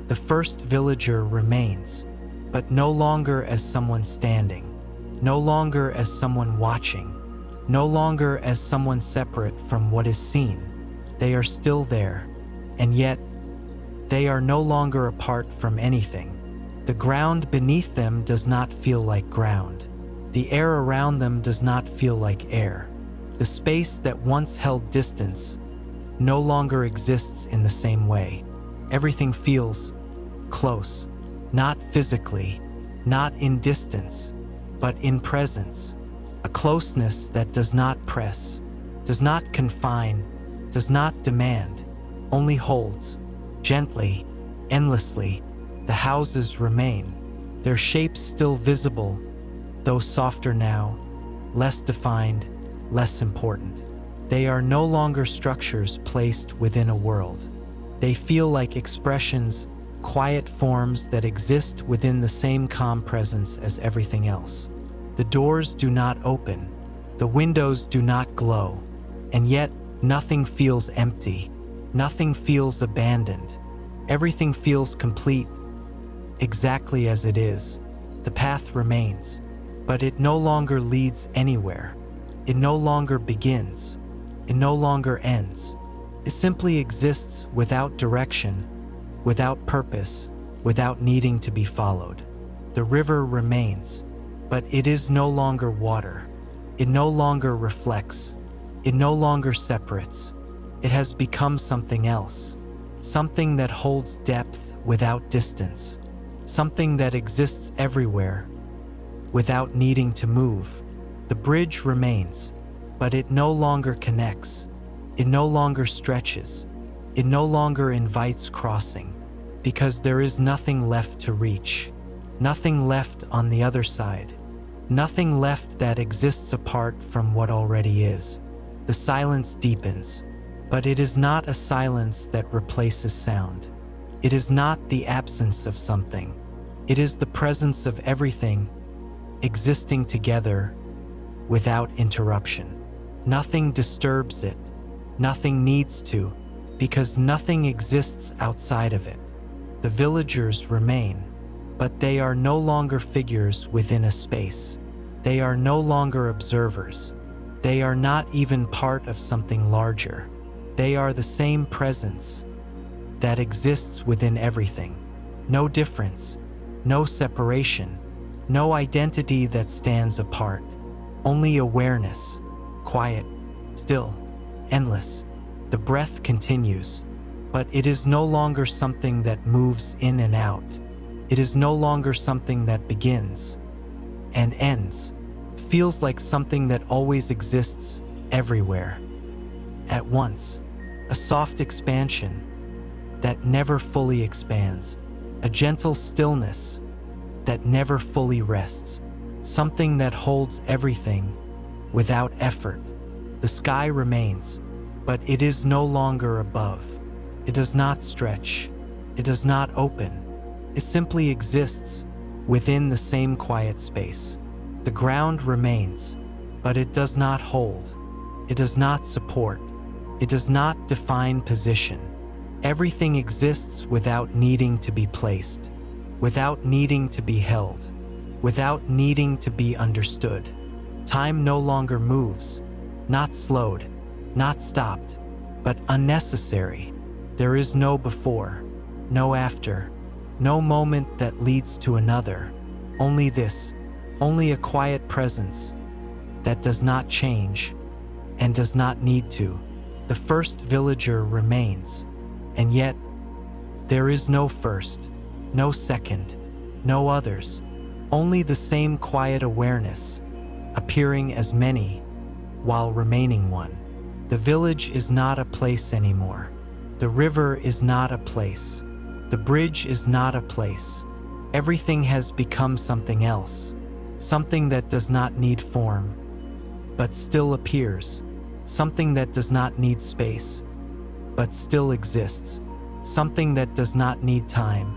The first villager remains, but no longer as someone standing, no longer as someone watching, no longer as someone separate from what is seen. They are still there, and yet they are no longer apart from anything. The ground beneath them does not feel like ground. The air around them does not feel like air. The space that once held distance no longer exists in the same way. Everything feels close, not physically, not in distance, but in presence. A closeness that does not press, does not confine, does not demand, only holds, gently, endlessly. The houses remain, their shapes still visible, though softer now, less defined, less important. They are no longer structures placed within a world. They feel like expressions, quiet forms that exist within the same calm presence as everything else. The doors do not open, the windows do not glow, and yet nothing feels empty, nothing feels abandoned. Everything feels complete, exactly as it is. The path remains, but it no longer leads anywhere. It no longer begins. It no longer ends. It simply exists without direction, without purpose, without needing to be followed. The river remains, but it is no longer water. It no longer reflects. It no longer separates. It has become something else, something that holds depth without distance, something that exists everywhere without needing to move. The bridge remains, but it no longer connects. It no longer stretches. It no longer invites crossing, because there is nothing left to reach, nothing left on the other side, nothing left that exists apart from what already is. The silence deepens, but it is not a silence that replaces sound. It is not the absence of something. It is the presence of everything existing together without interruption. Nothing disturbs it. Nothing needs to, because nothing exists outside of it. The villagers remain, but they are no longer figures within a space. They are no longer observers. They are not even part of something larger. They are the same presence that exists within everything. No difference, no separation, no identity that stands apart. only awareness, quiet, still, endless. The breath continues, but it is no longer something that moves in and out. It is no longer something that begins and ends. It feels like something that always exists everywhere at once. A soft expansion that never fully expands. A gentle stillness that never fully rests. Something that holds everything without effort. The sky remains, but it is no longer above. It does not stretch. It does not open. It simply exists within the same quiet space. The ground remains, but it does not hold. It does not support. It does not define position. Everything exists without needing to be placed, without needing to be held, without needing to be understood. Time no longer moves, not slowed, not stopped, but unnecessary. There is no before, no after, no moment that leads to another. Only this, only a quiet presence that does not change and does not need to. The first villager remains, and yet there is no first, no second, no others, only the same quiet awareness, appearing as many while remaining one. The village is not a place anymore. The river is not a place. The bridge is not a place. Everything has become something else, something that does not need form, but still appears, something that does not need space, but still exists, something that does not need time,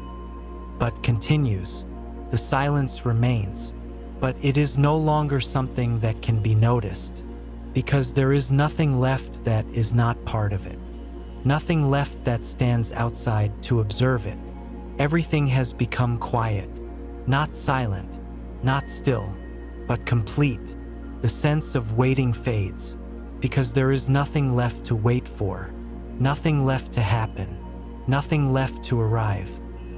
but continues. The silence remains, but it is no longer something that can be noticed, because there is nothing left that is not part of it. Nothing left that stands outside to observe it. Everything has become quiet, not silent, not still, but complete. The sense of waiting fades, because there is nothing left to wait for, nothing left to happen, nothing left to arrive.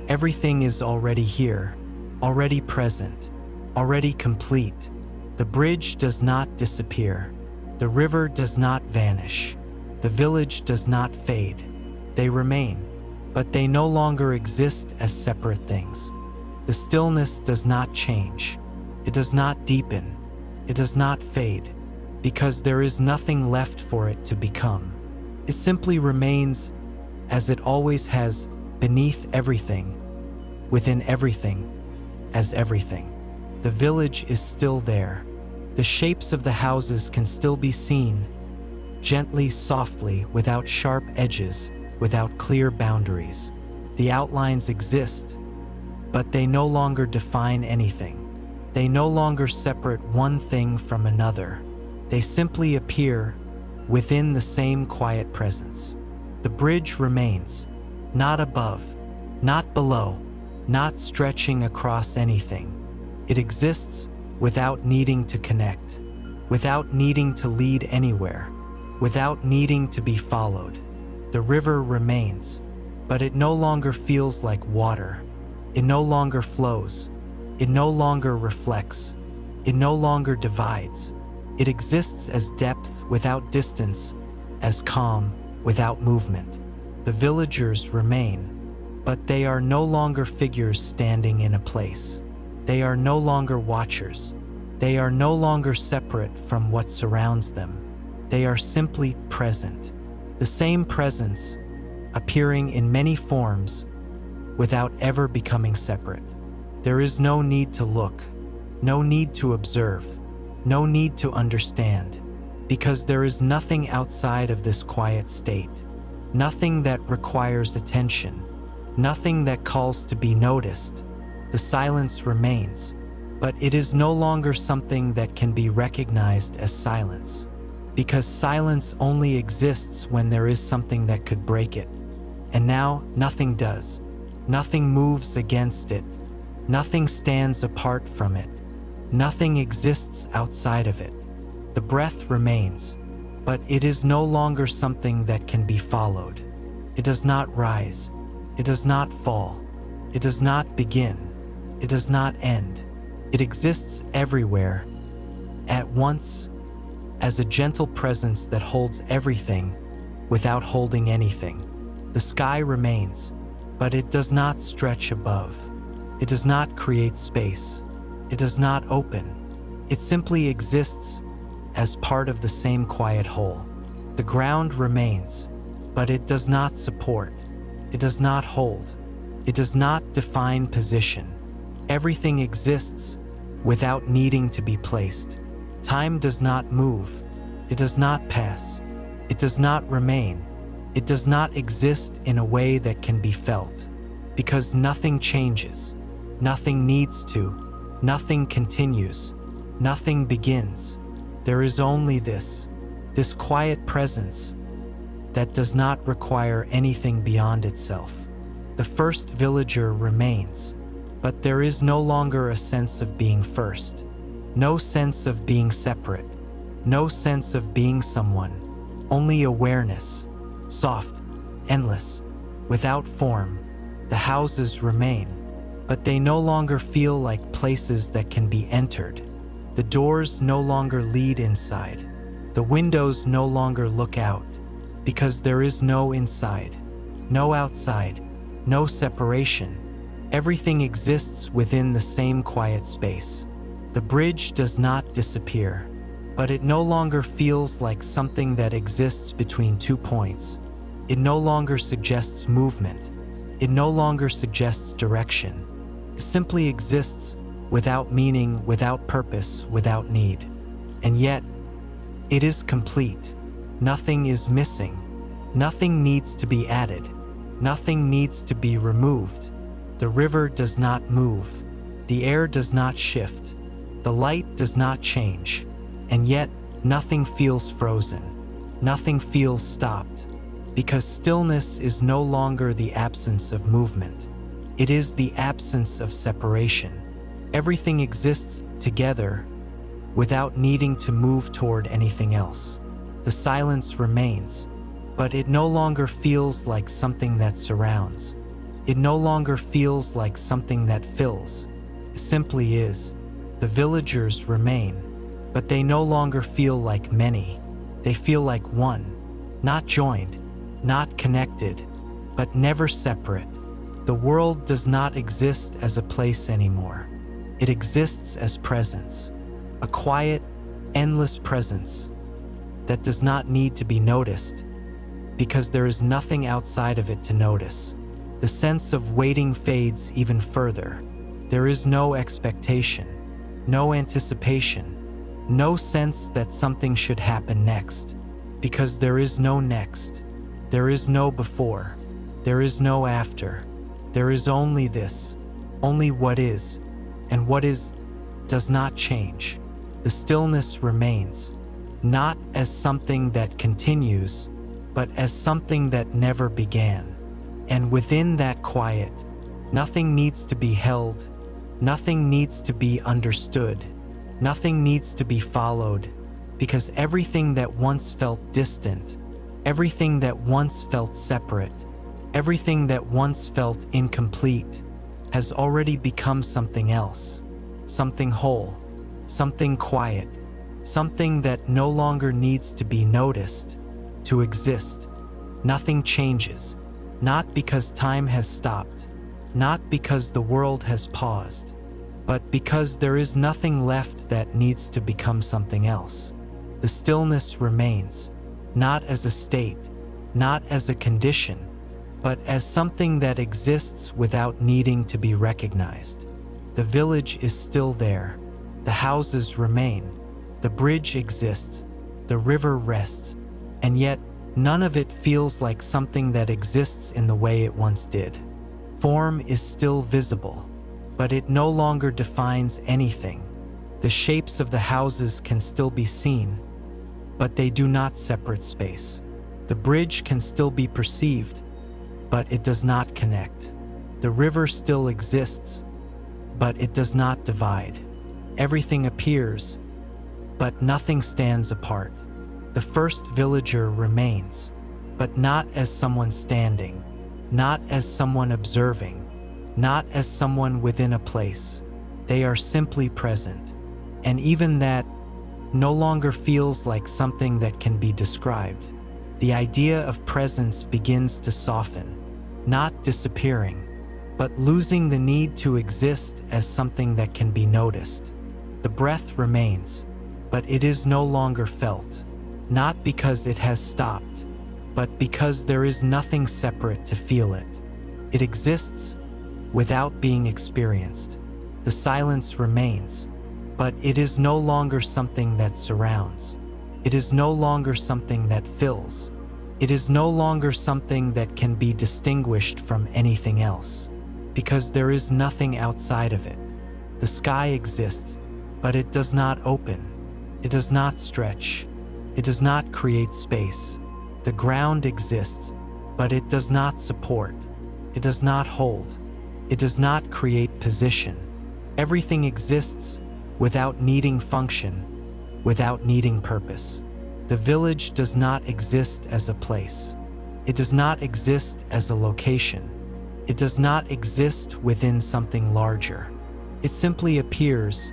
Everything is already here, already present, already complete. The bridge does not disappear. The river does not vanish. The village does not fade. They remain, but they no longer exist as separate things. The stillness does not change. It does not deepen. It does not fade, because there is nothing left for it to become. It simply remains as it always has, beneath everything, within everything, as everything. The village is still there. The shapes of the houses can still be seen, gently, softly, without sharp edges, without clear boundaries. The outlines exist, but they no longer define anything. They no longer separate one thing from another. They simply appear within the same quiet presence. The bridge remains, not above, not below, not stretching across anything. It exists without needing to connect, without needing to lead anywhere, without needing to be followed. The river remains, but it no longer feels like water. It no longer flows. It no longer reflects. It no longer divides. It exists as depth without distance, as calm without movement. The villagers remain, but they are no longer figures standing in a place. They are no longer watchers. They are no longer separate from what surrounds them. They are simply present. The same presence, appearing in many forms without ever becoming separate. There is no need to look, no need to observe, no need to understand, because there is nothing outside of this quiet state, nothing that requires attention, nothing that calls to be noticed. The silence remains, but it is no longer something that can be recognized as silence, because silence only exists when there is something that could break it. And now nothing does. Nothing moves against it. Nothing stands apart from it. Nothing exists outside of it. The breath remains, but it is no longer something that can be followed. It does not rise. It does not fall. It does not begin. It does not end. It exists everywhere, at once, as a gentle presence that holds everything without holding anything. The sky remains, but it does not stretch above. It does not create space. It does not open. It simply exists as part of the same quiet whole. The ground remains, but it does not support. It does not hold. It does not define position. Everything exists without needing to be placed. Time does not move. It does not pass. It does not remain. It does not exist in a way that can be felt, because nothing changes, nothing needs to, nothing continues, nothing begins. There is only this quiet presence that does not require anything beyond itself. The first villager remains, but there is no longer a sense of being first, no sense of being separate, no sense of being someone, only awareness, soft, endless, without form. The houses remain, but they no longer feel like places that can be entered. The doors no longer lead inside. The windows no longer look out, because there is no inside, no outside, no separation. Everything exists within the same quiet space. The bridge does not disappear, but it no longer feels like something that exists between 2 points. It no longer suggests movement. It no longer suggests direction. It simply exists without meaning, without purpose, without need. And yet, it is complete. Nothing is missing. Nothing needs to be added. Nothing needs to be removed. The river does not move. The air does not shift. The light does not change. And yet, nothing feels frozen. Nothing feels stopped. Because stillness is no longer the absence of movement. It is the absence of separation. Everything exists together without needing to move toward anything else. The silence remains, but it no longer feels like something that surrounds. It no longer feels like something that fills. It simply is. The villagers remain, but they no longer feel like many. They feel like one, not joined, not connected, but never separate. The world does not exist as a place anymore. It exists as presence, a quiet, endless presence that does not need to be noticed, because there is nothing outside of it to notice. The sense of waiting fades even further. There is no expectation, no anticipation, no sense that something should happen next, because there is no next. There is no before. There is no after. There is only this, only what is, and what is does not change. The stillness remains, not as something that continues, but as something that never began. And within that quiet, nothing needs to be held, nothing needs to be understood, nothing needs to be followed, because everything that once felt distant, everything that once felt separate, everything that once felt incomplete, has already become something else, something whole, something quiet, something that no longer needs to be noticed to exist. Nothing changes, not because time has stopped, not because the world has paused, but because there is nothing left that needs to become something else. The stillness remains, not as a state, not as a condition, but as something that exists without needing to be recognized. The village is still there. The houses remain. The bridge exists. The river rests. And yet, none of it feels like something that exists in the way it once did. Form is still visible, but it no longer defines anything. The shapes of the houses can still be seen, but they do not separate space. The bridge can still be perceived, but it does not connect. The river still exists, but it does not divide. Everything appears, but nothing stands apart. The first villager remains, but not as someone standing, not as someone observing, not as someone within a place. They are simply present, and even that no longer feels like something that can be described. The idea of presence begins to soften, not disappearing, but losing the need to exist as something that can be noticed. The breath remains, but it is no longer felt, not because it has stopped, but because there is nothing separate to feel it. It exists without being experienced. The silence remains, but it is no longer something that surrounds. It is no longer something that fills. It is no longer something that can be distinguished from anything else, because there is nothing outside of it. The sky exists, but it does not open. It does not stretch. It does not create space. The ground exists, but it does not support. It does not hold. It does not create position. Everything exists without needing function, without needing purpose. The village does not exist as a place. It does not exist as a location. It does not exist within something larger. It simply appears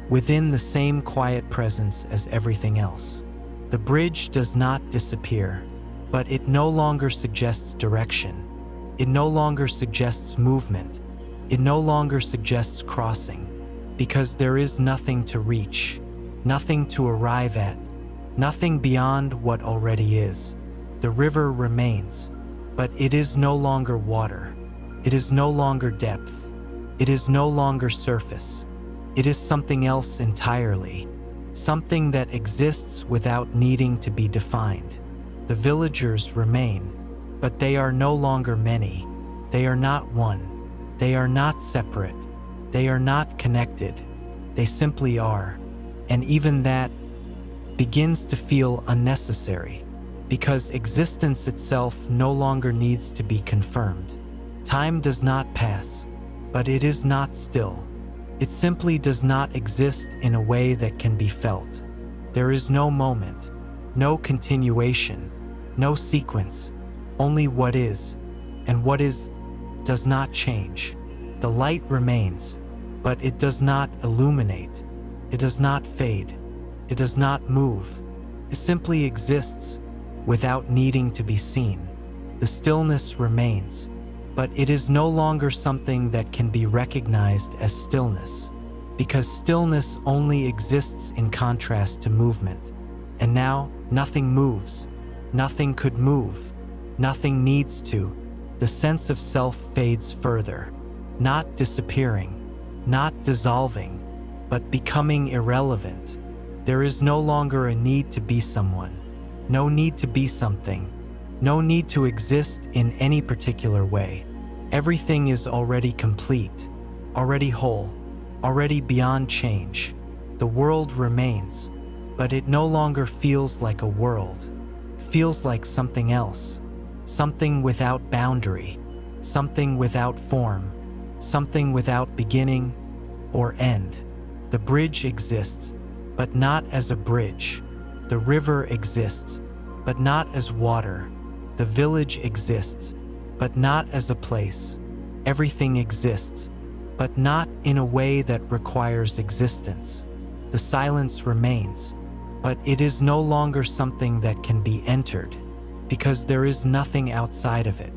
within the same quiet presence as everything else. The bridge does not disappear, but it no longer suggests direction. It no longer suggests movement. It no longer suggests crossing, because there is nothing to reach, nothing to arrive at, nothing beyond what already is. The river remains, but it is no longer water. It is no longer depth. It is no longer surface. It is something else entirely, something that exists without needing to be defined. The villagers remain, but they are no longer many. They are not one. They are not separate. They are not connected. They simply are. And even that begins to feel unnecessary, because existence itself no longer needs to be confirmed. Time does not pass, but it is not still. It simply does not exist in a way that can be felt. There is no moment, no continuation, no sequence, only what is, and what is does not change. The light remains, but it does not illuminate. It does not fade. It does not move. It simply exists without needing to be seen. The stillness remains, but it is no longer something that can be recognized as stillness, because stillness only exists in contrast to movement. And now, nothing moves. Nothing could move. Nothing needs to. The sense of self fades further, not disappearing, not dissolving, but becoming irrelevant. There is no longer a need to be someone, no need to be something, no need to exist in any particular way. Everything is already complete, already whole, already beyond change. The world remains, but it no longer feels like a world. It feels like something else, something without boundary, something without form, something without beginning or end. The bridge exists, but not as a bridge. The river exists, but not as water. The village exists, but not as a place. Everything exists, but not in a way that requires existence. The silence remains, but it is no longer something that can be entered, because there is nothing outside of it.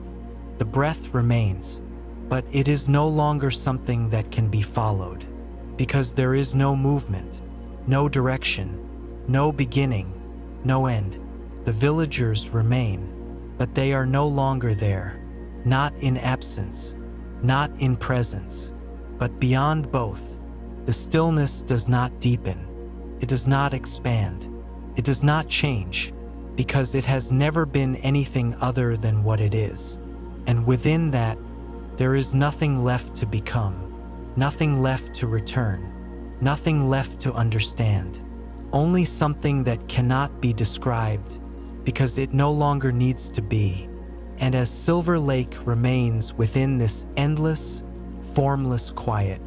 The breath remains, but it is no longer something that can be followed, because there is no movement, no direction, no beginning, no end. The villagers remain, but they are no longer there, not in absence, not in presence, but beyond both. The stillness does not deepen, it does not expand, it does not change, because it has never been anything other than what it is. And within that, there is nothing left to become, nothing left to return, nothing left to understand, only something that cannot be described, because it no longer needs to be. And as Silver Lake remains within this endless, formless quiet,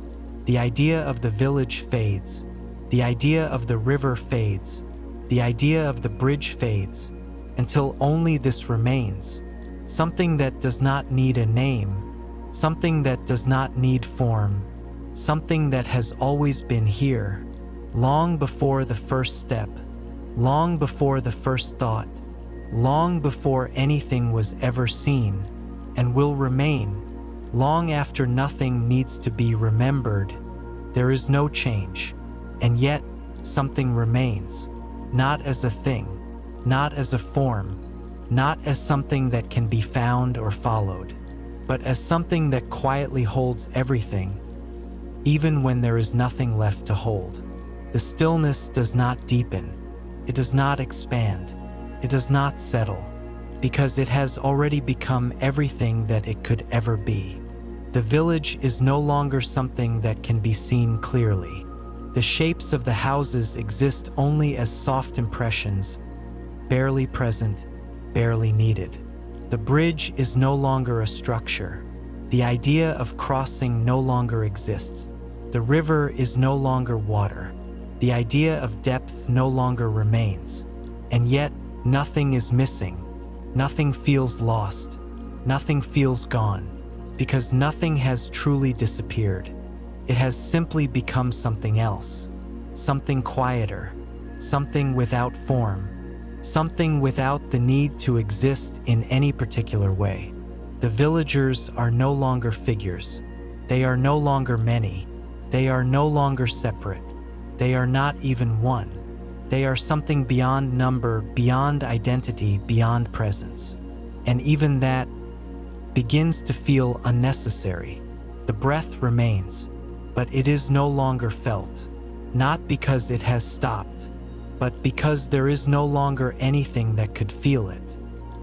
the idea of the village fades, the idea of the river fades, the idea of the bridge fades, until only this remains, something that does not need a name, something that does not need form, something that has always been here, long before the first step, long before the first thought, long before anything was ever seen, and will remain long after nothing needs to be remembered. There is no change, and yet something remains, not as a thing, not as a form, not as something that can be found or followed, but as something that quietly holds everything, even when there is nothing left to hold. The stillness does not deepen, it does not expand, it does not settle, because it has already become everything that it could ever be. The village is no longer something that can be seen clearly. The shapes of the houses exist only as soft impressions, barely present, barely needed. The bridge is no longer a structure. The idea of crossing no longer exists. The river is no longer water. The idea of depth no longer remains. And yet, nothing is missing. Nothing feels lost. Nothing feels gone. Because nothing has truly disappeared. It has simply become something else. Something quieter. Something without form. Something without the need to exist in any particular way. The villagers are no longer figures. They are no longer many. They are no longer separate. They are not even one. They are something beyond number, beyond identity, beyond presence. And even that begins to feel unnecessary. The breath remains, but it is no longer felt. Not because it has stopped, but because there is no longer anything that could feel it.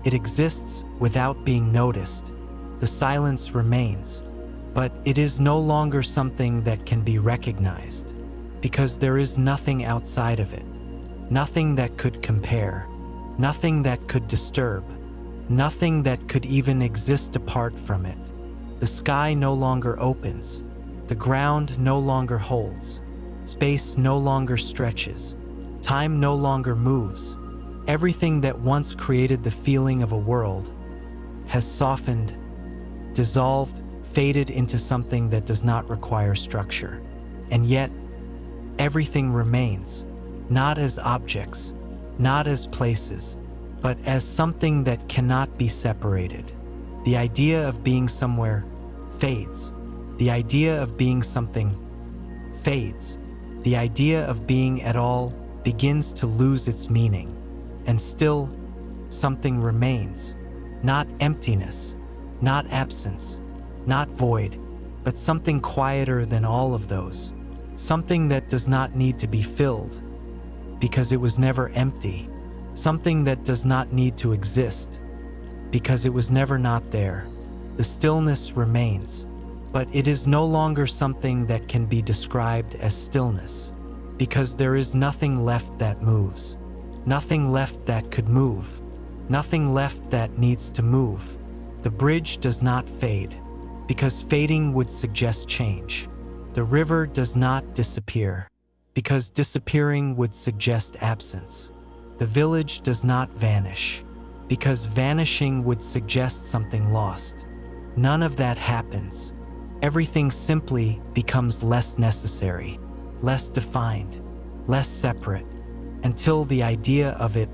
It exists without being noticed. The silence remains, but it is no longer something that can be recognized, because there is nothing outside of it. Nothing that could compare, nothing that could disturb, nothing that could even exist apart from it. The sky no longer opens, the ground no longer holds, space no longer stretches, time no longer moves. Everything that once created the feeling of a world has softened, dissolved, faded into something that does not require structure. And yet, everything remains, not as objects, not as places, but as something that cannot be separated. The idea of being somewhere fades. The idea of being something fades. The idea of being at all begins to lose its meaning. And still, something remains. Not emptiness, not absence, not void, but something quieter than all of those. Something that does not need to be filled, because it was never empty. Something that does not need to exist, because it was never not there. The stillness remains, but it is no longer something that can be described as stillness, because there is nothing left that moves, nothing left that could move, nothing left that needs to move. The bridge does not fade, because fading would suggest change. The river does not disappear, because disappearing would suggest absence. The village does not vanish, because vanishing would suggest something lost. None of that happens. Everything simply becomes less necessary, less defined, less separate, until the idea of it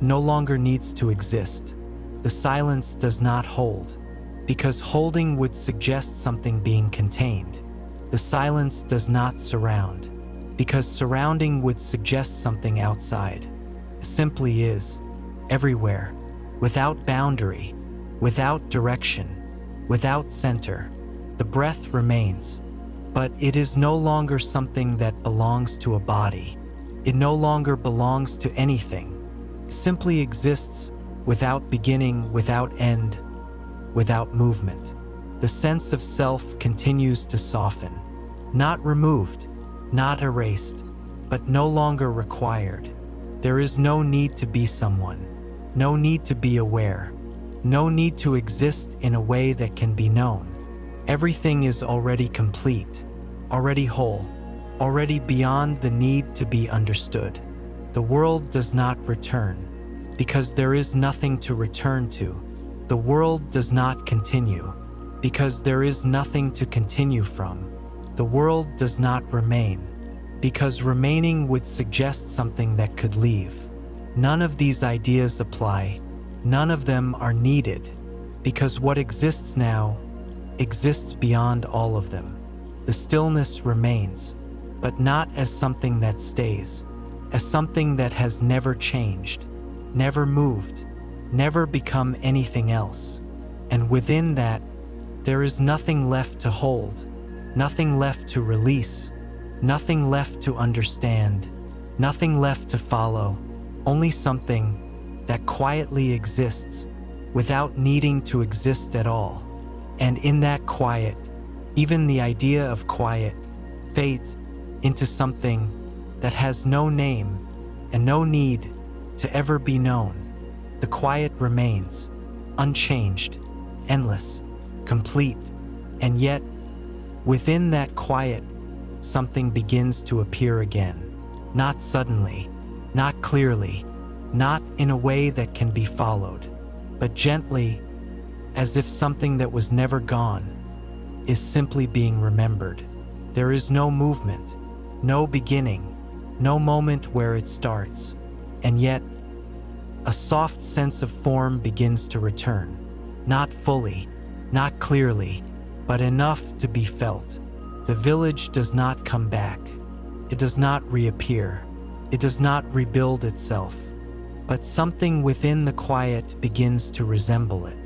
no longer needs to exist. The silence does not hold, because holding would suggest something being contained. The silence does not surround, because surrounding would suggest something outside. It simply is, everywhere, without boundary, without direction, without center. The breath remains, but it is no longer something that belongs to a body. It no longer belongs to anything. It simply exists without beginning, without end, without movement. The sense of self continues to soften, not removed, not erased, but no longer required. There is no need to be someone, no need to be aware, no need to exist in a way that can be known. Everything is already complete, already whole, already beyond the need to be understood. The world does not return, because there is nothing to return to. The world does not continue, because there is nothing to continue from. The world does not remain, because remaining would suggest something that could leave. None of these ideas apply. None of them are needed, because what exists now exists beyond all of them. The stillness remains, but not as something that stays, as something that has never changed, never moved, never become anything else. And within that, there is nothing left to hold, nothing left to release, nothing left to understand, nothing left to follow, only something that quietly exists without needing to exist at all. And in that quiet, even the idea of quiet fades into something that has no name and no need to ever be known. The quiet remains, unchanged, endless, complete, and yet, within that quiet, something begins to appear again. Not suddenly, not clearly, not in a way that can be followed, but gently, as if something that was never gone is simply being remembered. There is no movement, no beginning, no moment where it starts, and yet, a soft sense of form begins to return. Not fully, not clearly, but enough to be felt. The village does not come back. It does not reappear. It does not rebuild itself. But something within the quiet begins to resemble it.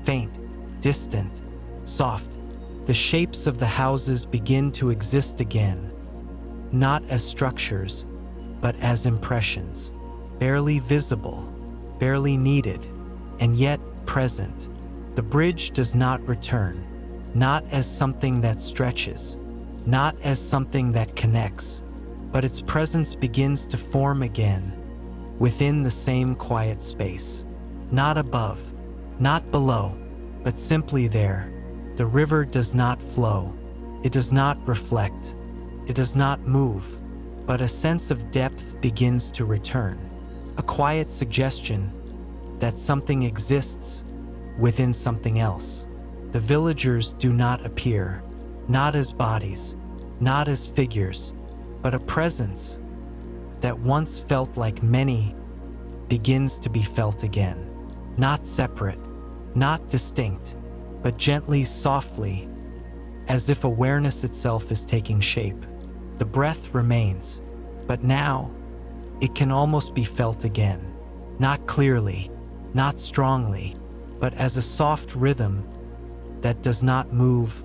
Faint, distant, soft. The shapes of the houses begin to exist again, not as structures, but as impressions, barely visible, barely needed, and yet present. The bridge does not return, not as something that stretches, not as something that connects, but its presence begins to form again within the same quiet space. Not above, not below, but simply there. The river does not flow, it does not reflect, it does not move, but a sense of depth begins to return, a quiet suggestion that something exists within something else. The villagers do not appear, not as bodies, not as figures, but a presence that once felt like many begins to be felt again. Not separate, not distinct, but gently, softly, as if awareness itself is taking shape. The breath remains, but now it can almost be felt again, not clearly, not strongly, but as a soft rhythm that does not move,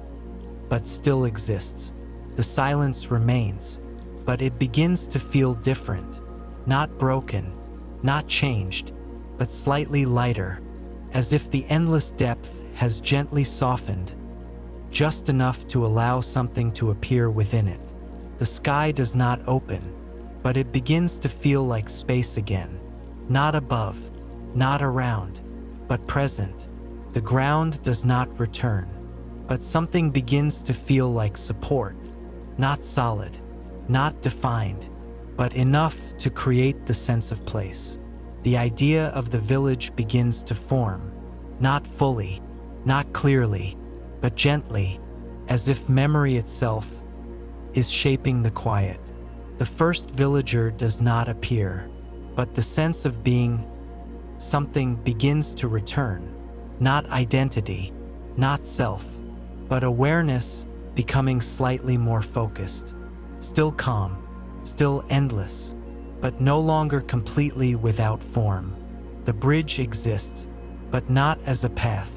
but still exists. The silence remains, but it begins to feel different, not broken, not changed, but slightly lighter, as if the endless depth has gently softened, just enough to allow something to appear within it. The sky does not open, but it begins to feel like space again, not above, not around, but present. The ground does not return, but something begins to feel like support, not solid, not defined, but enough to create the sense of place. The idea of the village begins to form, not fully, not clearly, but gently, as if memory itself is shaping the quiet. The first villager does not appear, but the sense of being something begins to return. Not identity, not self, but awareness becoming slightly more focused. Still calm, still endless, but no longer completely without form. The bridge exists, but not as a path,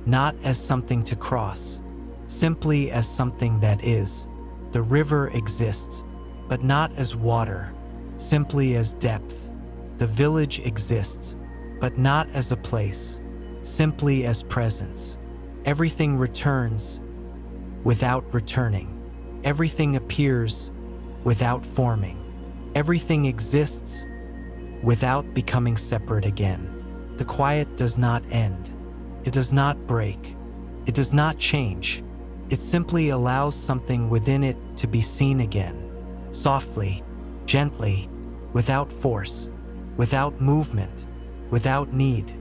not as something to cross, simply as something that is. The river exists, but not as water, simply as depth. The village exists, but not as a place, simply as presence. Everything returns without returning. Everything appears without forming. Everything exists without becoming separate again. The quiet does not end. It does not break. It does not change. It simply allows something within it to be seen again, softly, gently, without force, without movement, without need.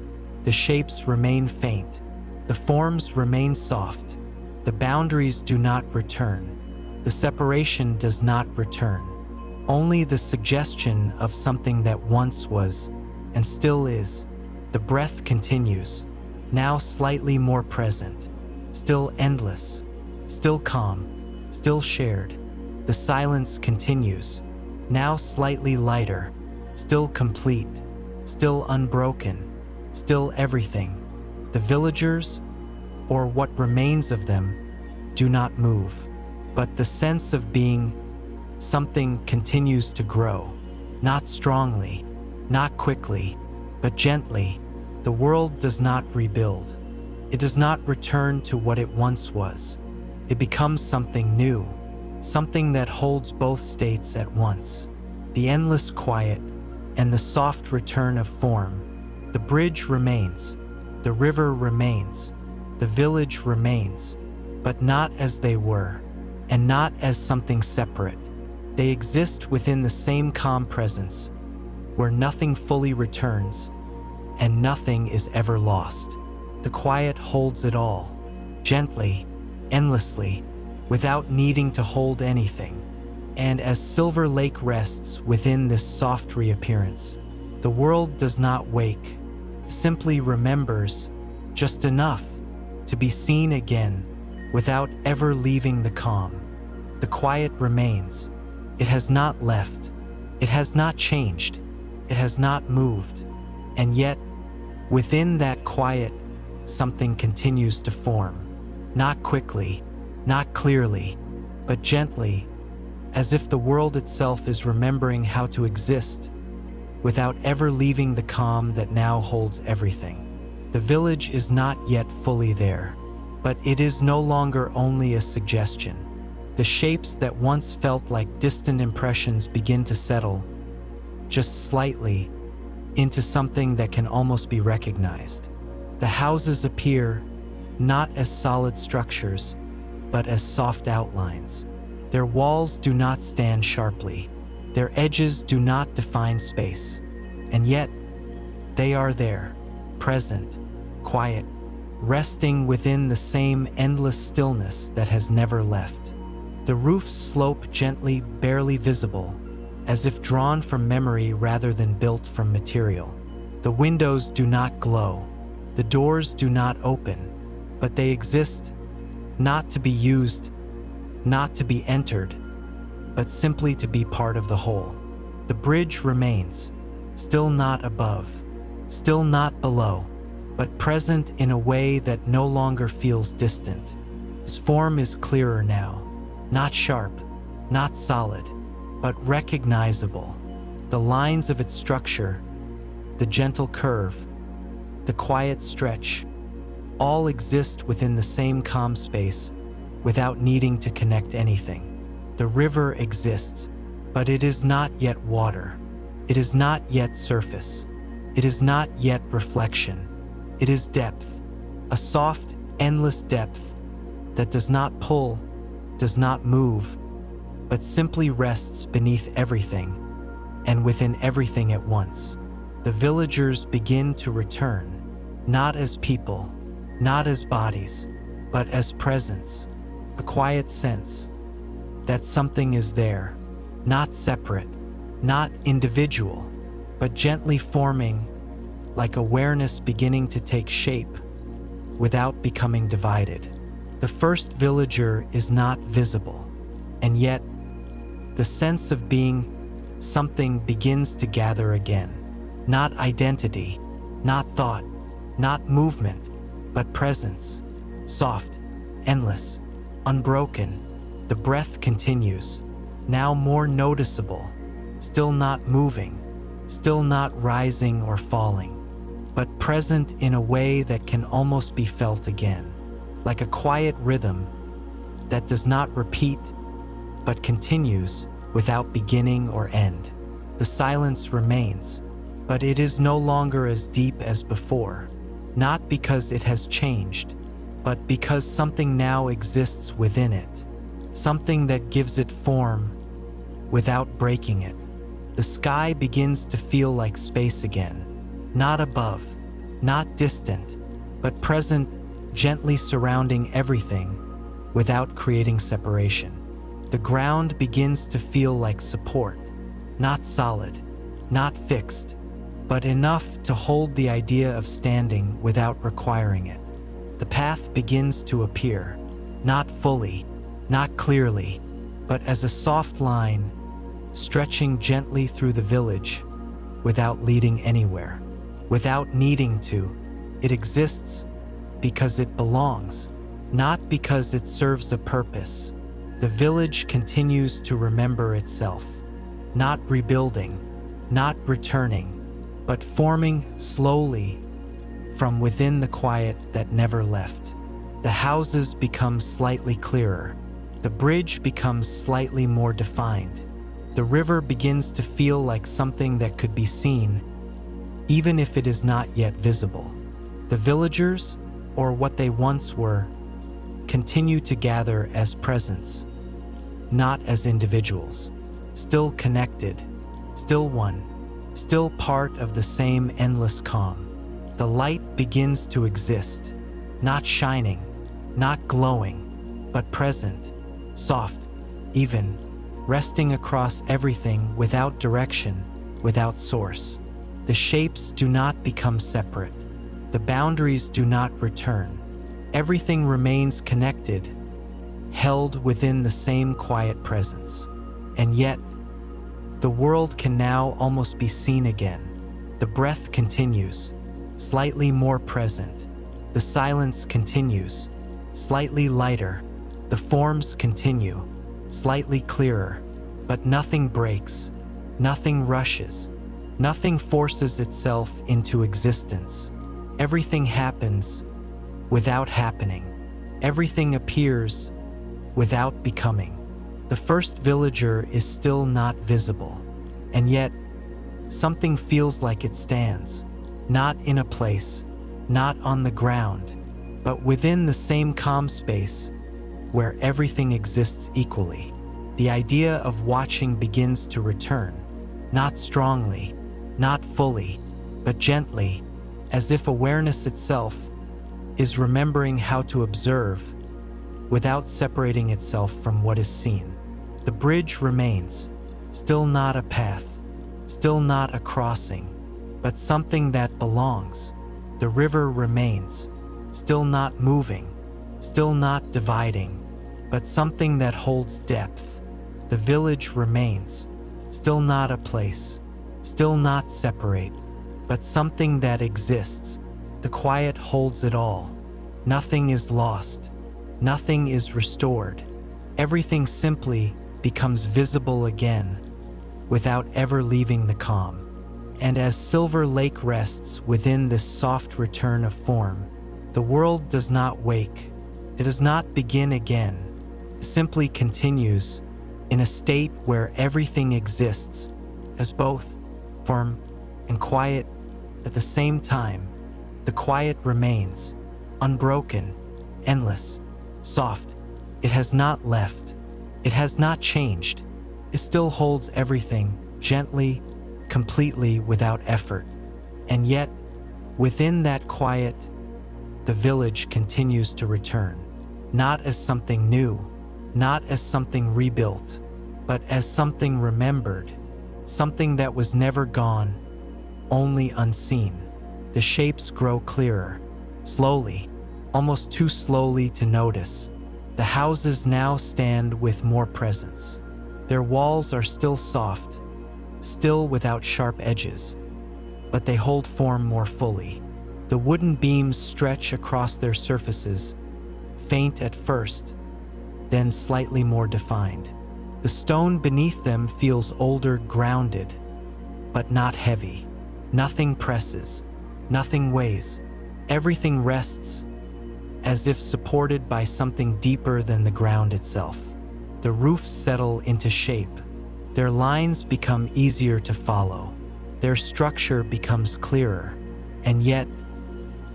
The shapes remain faint. The forms remain soft. The boundaries do not return. The The separation does not return. Only the suggestion of something that once was and still is. The breath continues, now slightly more present, still endless, still calm, still shared. The silence continues, now slightly lighter, still complete, still unbroken, still everything. The villagers, or what remains of them, do not move, but the sense of being something continues to grow, not strongly, not quickly, but gently. The world does not rebuild. It does not return to what it once was. It becomes something new, something that holds both states at once. The endless quiet and the soft return of form. The bridge remains, the river remains, the village remains, but not as they were, and not as something separate. They exist within the same calm presence, where nothing fully returns, and nothing is ever lost. The quiet holds it all, gently, endlessly, without needing to hold anything. And as Silver Lake rests within this soft reappearance, the world does not wake, simply remembers just enough to be seen again without ever leaving the calm. The quiet remains. It has not left. It has not changed. It has not moved. And yet, within that quiet, something continues to form. Not quickly, not clearly, but gently, as if the world itself is remembering how to exist without ever leaving the calm that now holds everything. The village is not yet fully there, but it is no longer only a suggestion. The shapes that once felt like distant impressions begin to settle, just slightly, into something that can almost be recognized. The houses appear not as solid structures, but as soft outlines. Their walls do not stand sharply. Their edges do not define space. And yet, they are there, present, quiet, resting within the same endless stillness that has never left. The roofs slope gently, barely visible, as if drawn from memory rather than built from material. The windows do not glow. The doors do not open, but they exist, not to be used, not to be entered, but simply to be part of the whole. The bridge remains, still not above, still not below, but present in a way that no longer feels distant. Its form is clearer now, not sharp, not solid, but recognizable. The lines of its structure, the gentle curve, the quiet stretch, all exist within the same calm space without needing to connect anything. The river exists, but it is not yet water. It is not yet surface. It is not yet reflection. It is depth, a soft, endless depth that does not pull, does not move, but simply rests beneath everything and within everything at once. The villagers begin to return, not as people, not as bodies, but as presence, a quiet sense that something is there, not separate, not individual, but gently forming, like awareness beginning to take shape without becoming divided. The first villager is not visible, and yet the sense of being something begins to gather again. Not identity, not thought, not movement, but presence, soft, endless, unbroken. The breath continues, now more noticeable, still not moving, still not rising or falling, but present in a way that can almost be felt again, like a quiet rhythm that does not repeat, but continues without beginning or end. The silence remains, but it is no longer as deep as before, not because it has changed, but because something now exists within it, something that gives it form without breaking it. The sky begins to feel like space again, not above, not distant, but present, gently surrounding everything without creating separation. The ground begins to feel like support, not solid, not fixed, but enough to hold the idea of standing without requiring it. The path begins to appear, not fully, not clearly, but as a soft line stretching gently through the village without leading anywhere, without needing to. It exists because it belongs, not because it serves a purpose. The village continues to remember itself, not rebuilding, not returning, but forming slowly from within the quiet that never left. The houses become slightly clearer. The bridge becomes slightly more defined. The river begins to feel like something that could be seen, even if it is not yet visible. The villagers, or what they once were, continue to gather as presence, not as individuals, still connected, still one, still part of the same endless calm. The light begins to exist, not shining, not glowing, but present, soft, even, resting across everything without direction, without source. The shapes do not become separate. The boundaries do not return. Everything remains connected, held within the same quiet presence. And yet, the world can now almost be seen again. The breath continues, slightly more present. The silence continues, slightly lighter. The forms continue, slightly clearer. But nothing breaks, nothing rushes, nothing forces itself into existence. Everything happens without happening. Everything appears without becoming. The first villager is still not visible, and yet something feels like it stands, not in a place, not on the ground, but within the same calm space where everything exists equally. The idea of watching begins to return, not strongly, not fully, but gently, as if awareness itself is remembering how to observe without separating itself from what is seen. The bridge remains, still not a path, still not a crossing, but something that belongs. The river remains, still not moving, still not dividing, but something that holds depth. The village remains, still not a place, still not separate, but something that exists. The quiet holds it all. Nothing is lost. Nothing is restored. Everything simply becomes visible again, without ever leaving the calm. And as Silver Lake rests within this soft return of form, the world does not wake. It does not begin again. It simply continues in a state where everything exists as both firm and quiet at the same time. The quiet remains, unbroken, endless, soft. It has not left. It has not changed. It still holds everything, gently, completely, without effort. And yet, within that quiet, the village continues to return, not as something new, not as something rebuilt, but as something remembered, something that was never gone, only unseen. The shapes grow clearer, slowly, almost too slowly to notice. The houses now stand with more presence. Their walls are still soft, still without sharp edges, but they hold form more fully. The wooden beams stretch across their surfaces, faint at first, then slightly more defined. The stone beneath them feels older, grounded, but not heavy. Nothing presses, nothing weighs. Everything rests, as if supported by something deeper than the ground itself. The roofs settle into shape. Their lines become easier to follow. Their structure becomes clearer, and yet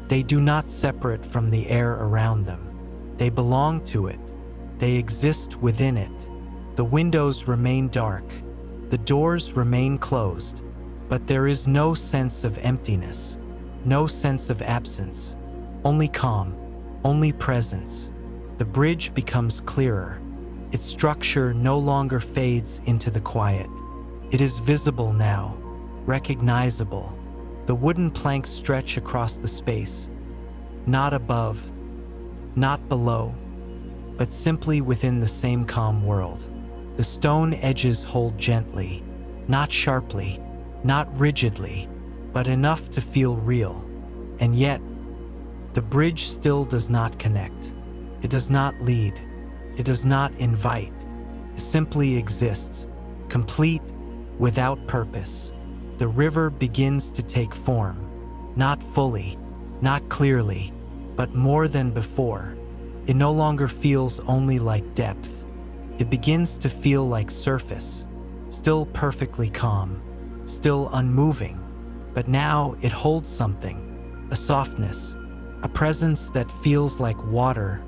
they do not separate from the air around them. They belong to it. They exist within it. The windows remain dark. The doors remain closed, but there is no sense of emptiness, no sense of absence, only calm, only presence. The bridge becomes clearer. Its structure no longer fades into the quiet. It is visible now, recognizable. The wooden planks stretch across the space, not above, not below, but simply within the same calm world. The stone edges hold gently, not sharply, not rigidly, but enough to feel real. And yet, the bridge still does not connect. It does not lead. It does not invite. It simply exists, complete, without purpose. The river begins to take form, not fully, not clearly, but more than before. It no longer feels only like depth. It begins to feel like surface, still perfectly calm, still unmoving. But now it holds something, a softness, a presence that feels like water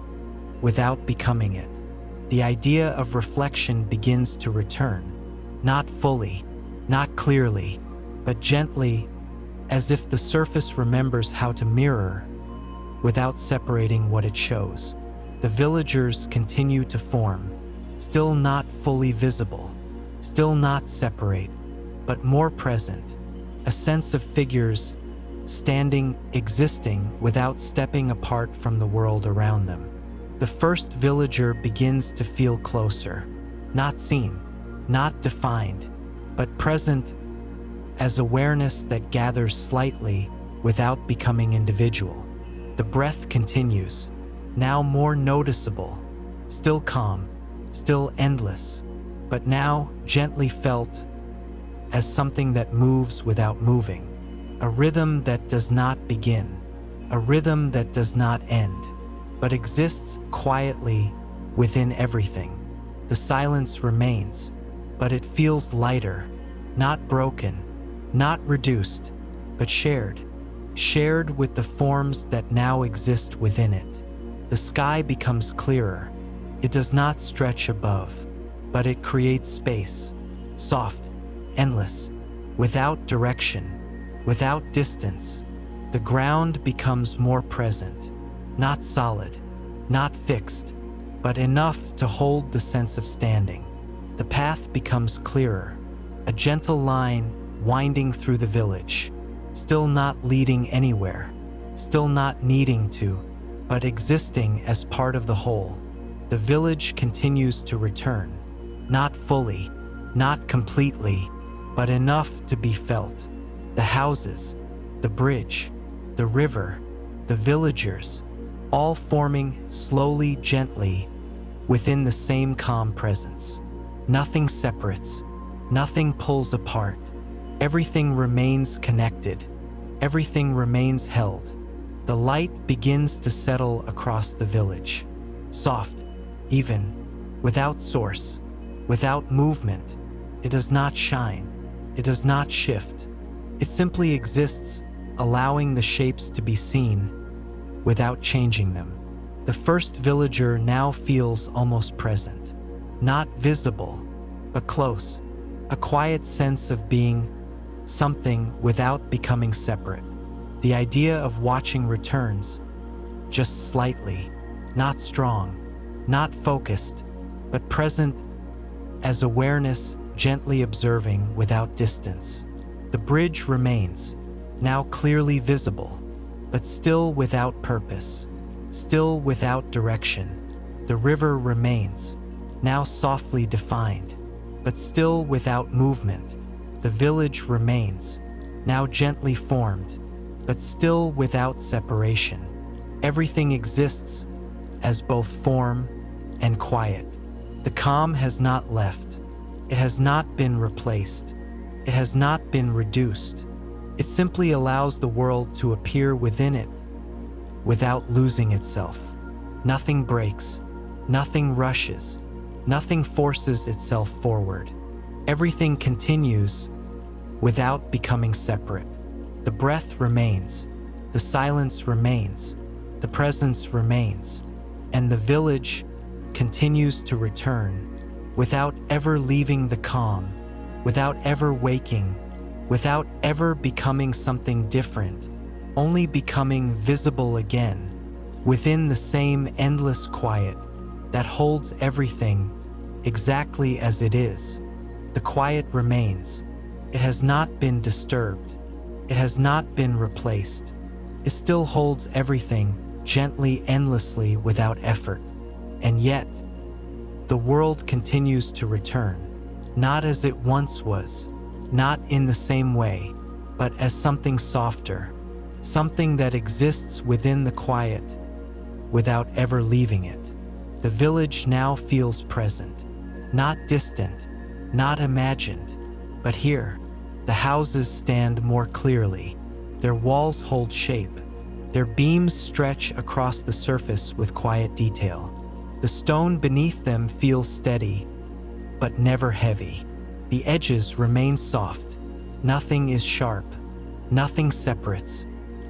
without becoming it. The idea of reflection begins to return, not fully, not clearly, but gently, as if the surface remembers how to mirror without separating what it shows. The villagers continue to form, still not fully visible, still not separate, but more present, a sense of figures standing, existing without stepping apart from the world around them. The first villager begins to feel closer, not seen, not defined, but present as awareness that gathers slightly without becoming individual. The breath continues, now more noticeable, still calm, still endless, but now gently felt as something that moves without moving. A rhythm that does not begin, a rhythm that does not end, but exists quietly within everything. The silence remains, but it feels lighter, not broken, not reduced, but shared with the forms that now exist within it. The sky becomes clearer. It does not stretch above, but it creates space, soft, endless, without direction, without distance. The ground becomes more present, not solid, not fixed, but enough to hold the sense of standing. The path becomes clearer, a gentle line winding through the village, still not leading anywhere, still not needing to, but existing as part of the whole. The village continues to return, not fully, not completely, but enough to be felt. The houses, the bridge, the river, the villagers, all forming slowly, gently, within the same calm presence. Nothing separates, nothing pulls apart. Everything remains connected, everything remains held. The light begins to settle across the village, soft, even, without source, without movement. It does not shine, it does not shift. It simply exists, allowing the shapes to be seen without changing them. The first villager now feels almost present, not visible, but close, a quiet sense of being something without becoming separate. The idea of watching returns, just slightly, not strong, not focused, but present as awareness, gently observing without distance. The bridge remains, now clearly visible, but still without purpose, still without direction. The river remains, now softly defined, but still without movement. The village remains, now gently formed, but still without separation. Everything exists as both form and quiet. The calm has not left. It has not been replaced. It has not been reduced. It simply allows the world to appear within it without losing itself. Nothing breaks, nothing rushes, nothing forces itself forward. Everything continues without becoming separate. The breath remains, the silence remains, the presence remains, and the village continues to return without ever leaving the calm, without ever waking, without ever becoming something different, only becoming visible again within the same endless quiet that holds everything exactly as it is. The quiet remains. It has not been disturbed. It has not been replaced. It still holds everything, gently, endlessly, without effort. And yet, the world continues to return, not as it once was, not in the same way, but as something softer, something that exists within the quiet, without ever leaving it. The village now feels present, not distant, not imagined, but here. The houses stand more clearly. Their walls hold shape. Their beams stretch across the surface with quiet detail. The stone beneath them feels steady, but never heavy. The edges remain soft. Nothing is sharp. Nothing separates.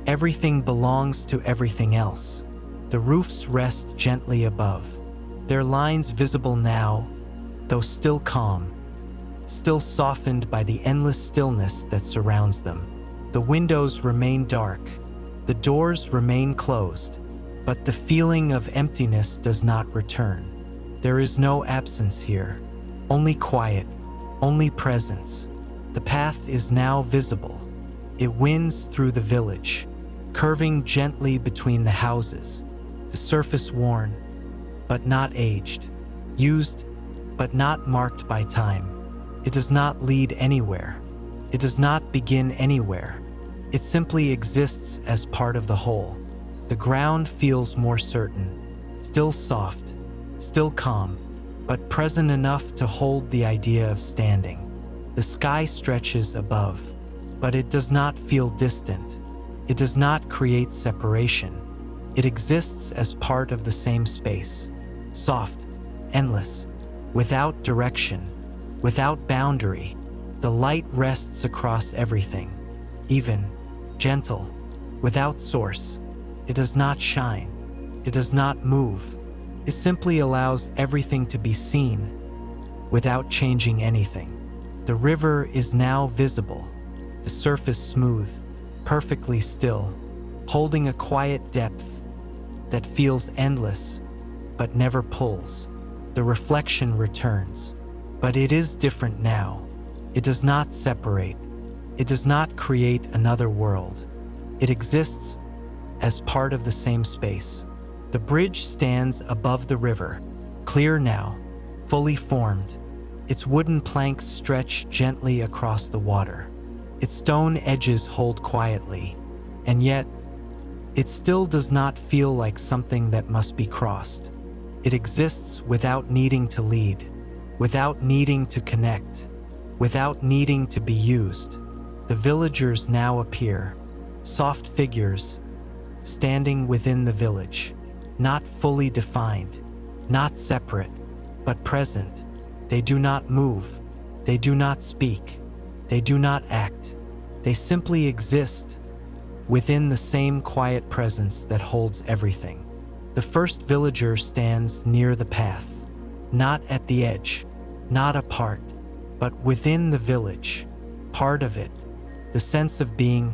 Everything belongs to everything else. The roofs rest gently above, their lines visible now, though still calm, still softened by the endless stillness that surrounds them. The windows remain dark, the doors remain closed, but the feeling of emptiness does not return. There is no absence here, only quiet, only presence. The path is now visible. It winds through the village, curving gently between the houses, the surface worn, but not aged, used, but not marked by time. It does not lead anywhere. It does not begin anywhere. It simply exists as part of the whole. The ground feels more certain, still soft, still calm, but present enough to hold the idea of standing. The sky stretches above, but it does not feel distant. It does not create separation. It exists as part of the same space, soft, endless, without direction, without boundary. The light rests across everything, even, gentle, without source. It does not shine. It does not move. It simply allows everything to be seen without changing anything. The river is now visible, the surface smooth, perfectly still, holding a quiet depth that feels endless but never pulls. The reflection returns, but it is different now. It does not separate. It does not create another world. It exists as part of the same space. The bridge stands above the river, clear now, fully formed. Its wooden planks stretch gently across the water. Its stone edges hold quietly, and yet, it still does not feel like something that must be crossed. It exists without needing to lead, without needing to connect, without needing to be used. The villagers now appear, soft figures, standing within the village, not fully defined, not separate, but present. They do not move, they do not speak, they do not act. They simply exist within the same quiet presence that holds everything. The first villager stands near the path, not at the edge, not apart, but within the village, part of it. The sense of being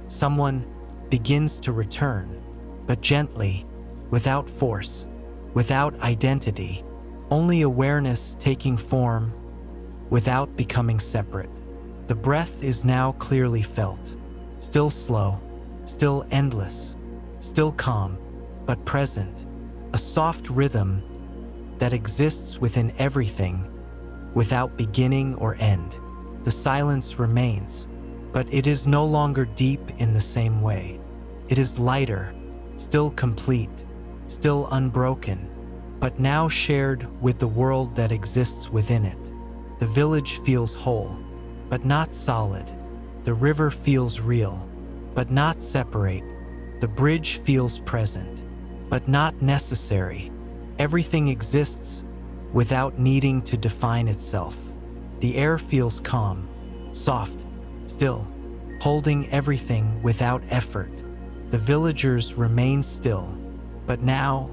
someone begins to return, but gently, without force, without identity, only awareness taking form without becoming separate. The breath is now clearly felt, still slow, still endless, still calm, but present, a soft rhythm that exists within everything without beginning or end. The silence remains, but it is no longer deep in the same way. It is lighter, still complete, still unbroken, but now shared with the world that exists within it. The village feels whole, but not solid. The river feels real, but not separate. The bridge feels present, but not necessary. Everything exists without needing to define itself. The air feels calm, soft, still, holding everything without effort. The villagers remain still, but now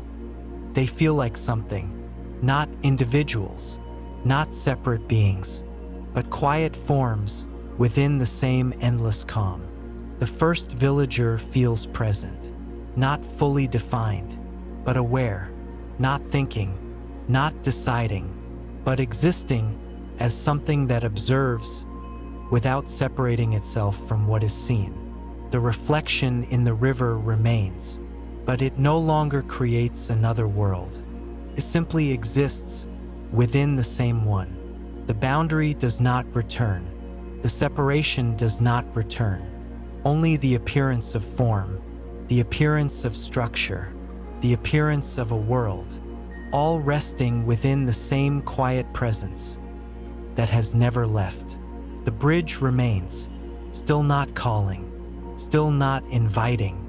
they feel like something, not individuals, not separate beings, but quiet forms within the same endless calm. The first villager feels present, not fully defined, but aware, not thinking, not deciding, but existing as something that observes without separating itself from what is seen. The reflection in the river remains, but it no longer creates another world. It simply exists within the same one. The boundary does not return. The separation does not return. Only the appearance of form, the appearance of structure, the appearance of a world, all resting within the same quiet presence that has never left. The bridge remains, still not calling, still not inviting,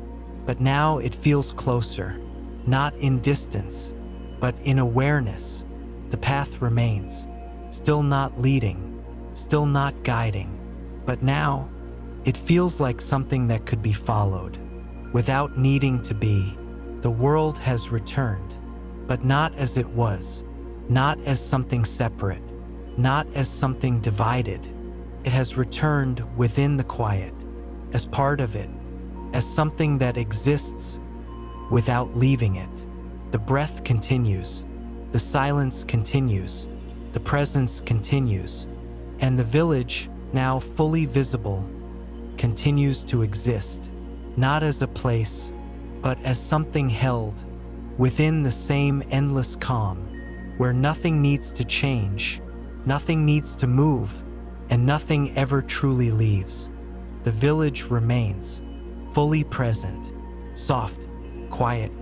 but now it feels closer, not in distance, but in awareness. The path remains, still not leading, still not guiding, but now it feels like something that could be followed, without needing to be. The world has returned, but not as it was, not as something separate, not as something divided. It has returned within the quiet, as part of it, as something that exists without leaving it. The breath continues, the silence continues, the presence continues, and the village, now fully visible, continues to exist, not as a place, but as something held within the same endless calm, where nothing needs to change, nothing needs to move, and nothing ever truly leaves. The village remains, fully present, soft, quiet,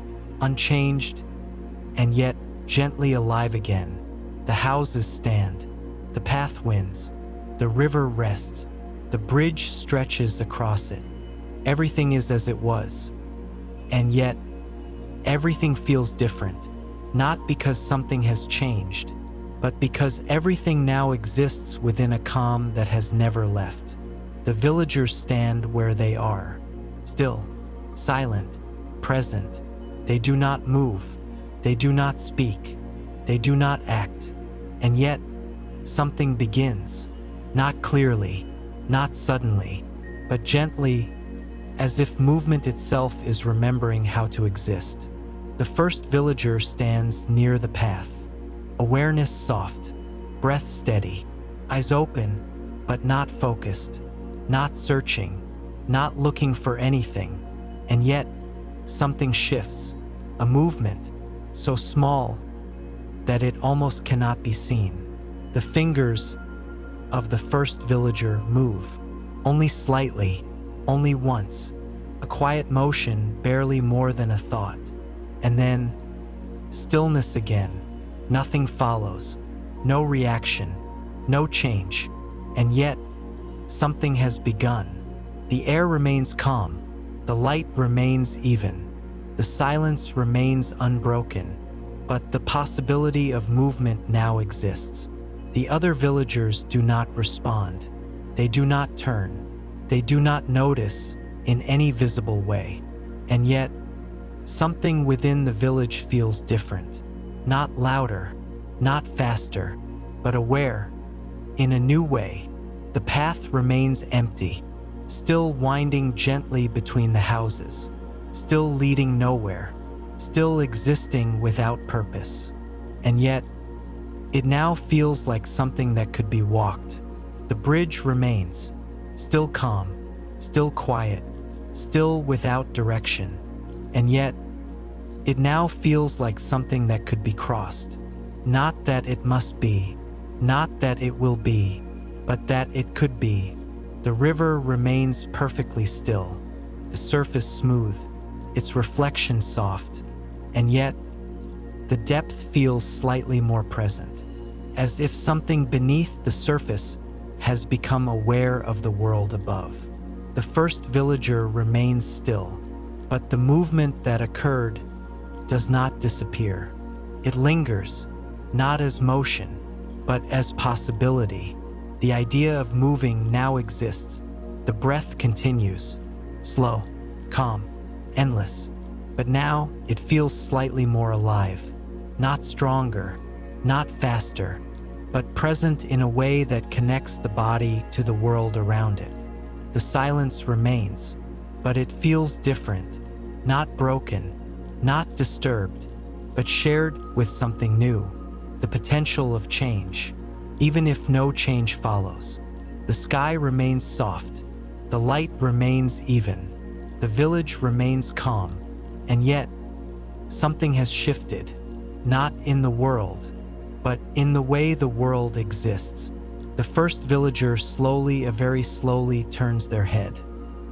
unchanged, and yet gently alive again. The houses stand, the path winds, the river rests, the bridge stretches across it. Everything is as it was, and yet everything feels different, not because something has changed, but because everything now exists within a calm that has never left. The villagers stand where they are, still, silent, present. They do not move, they do not speak, they do not act, and yet something begins, not clearly, not suddenly, but gently, as if movement itself is remembering how to exist. The first villager stands near the path, awareness soft, breath steady, eyes open, but not focused, not searching, not looking for anything. And yet, something shifts, a movement, so small that it almost cannot be seen. The fingers of the first villager move, only slightly, only once, a quiet motion, barely more than a thought. And then, stillness again. Nothing follows, no reaction, no change, and yet something has begun. The air remains calm, the light remains even, the silence remains unbroken, but the possibility of movement now exists. The other villagers do not respond, they do not turn, they do not notice in any visible way, and yet something within the village feels different. Not louder, not faster, but aware, in a new way. The path remains empty, still winding gently between the houses, still leading nowhere, still existing without purpose. And yet, it now feels like something that could be walked. The bridge remains, still calm, still quiet, still without direction. And yet, it now feels like something that could be crossed. Not that it must be, not that it will be, but that it could be. The river remains perfectly still, the surface smooth, its reflection soft, and yet the depth feels slightly more present, as if something beneath the surface has become aware of the world above. The first villager remains still, but the movement that occurred does not disappear. It lingers, not as motion, but as possibility. The idea of moving now exists. The breath continues, slow, calm, endless, but now it feels slightly more alive, not stronger, not faster, but present in a way that connects the body to the world around it. The silence remains, but it feels different, not broken, not disturbed, but shared with something new. the potential of change, even if no change follows. The sky remains soft, the light remains even, the village remains calm, and yet something has shifted, not in the world, but in the way the world exists. The first villager very slowly turns their head.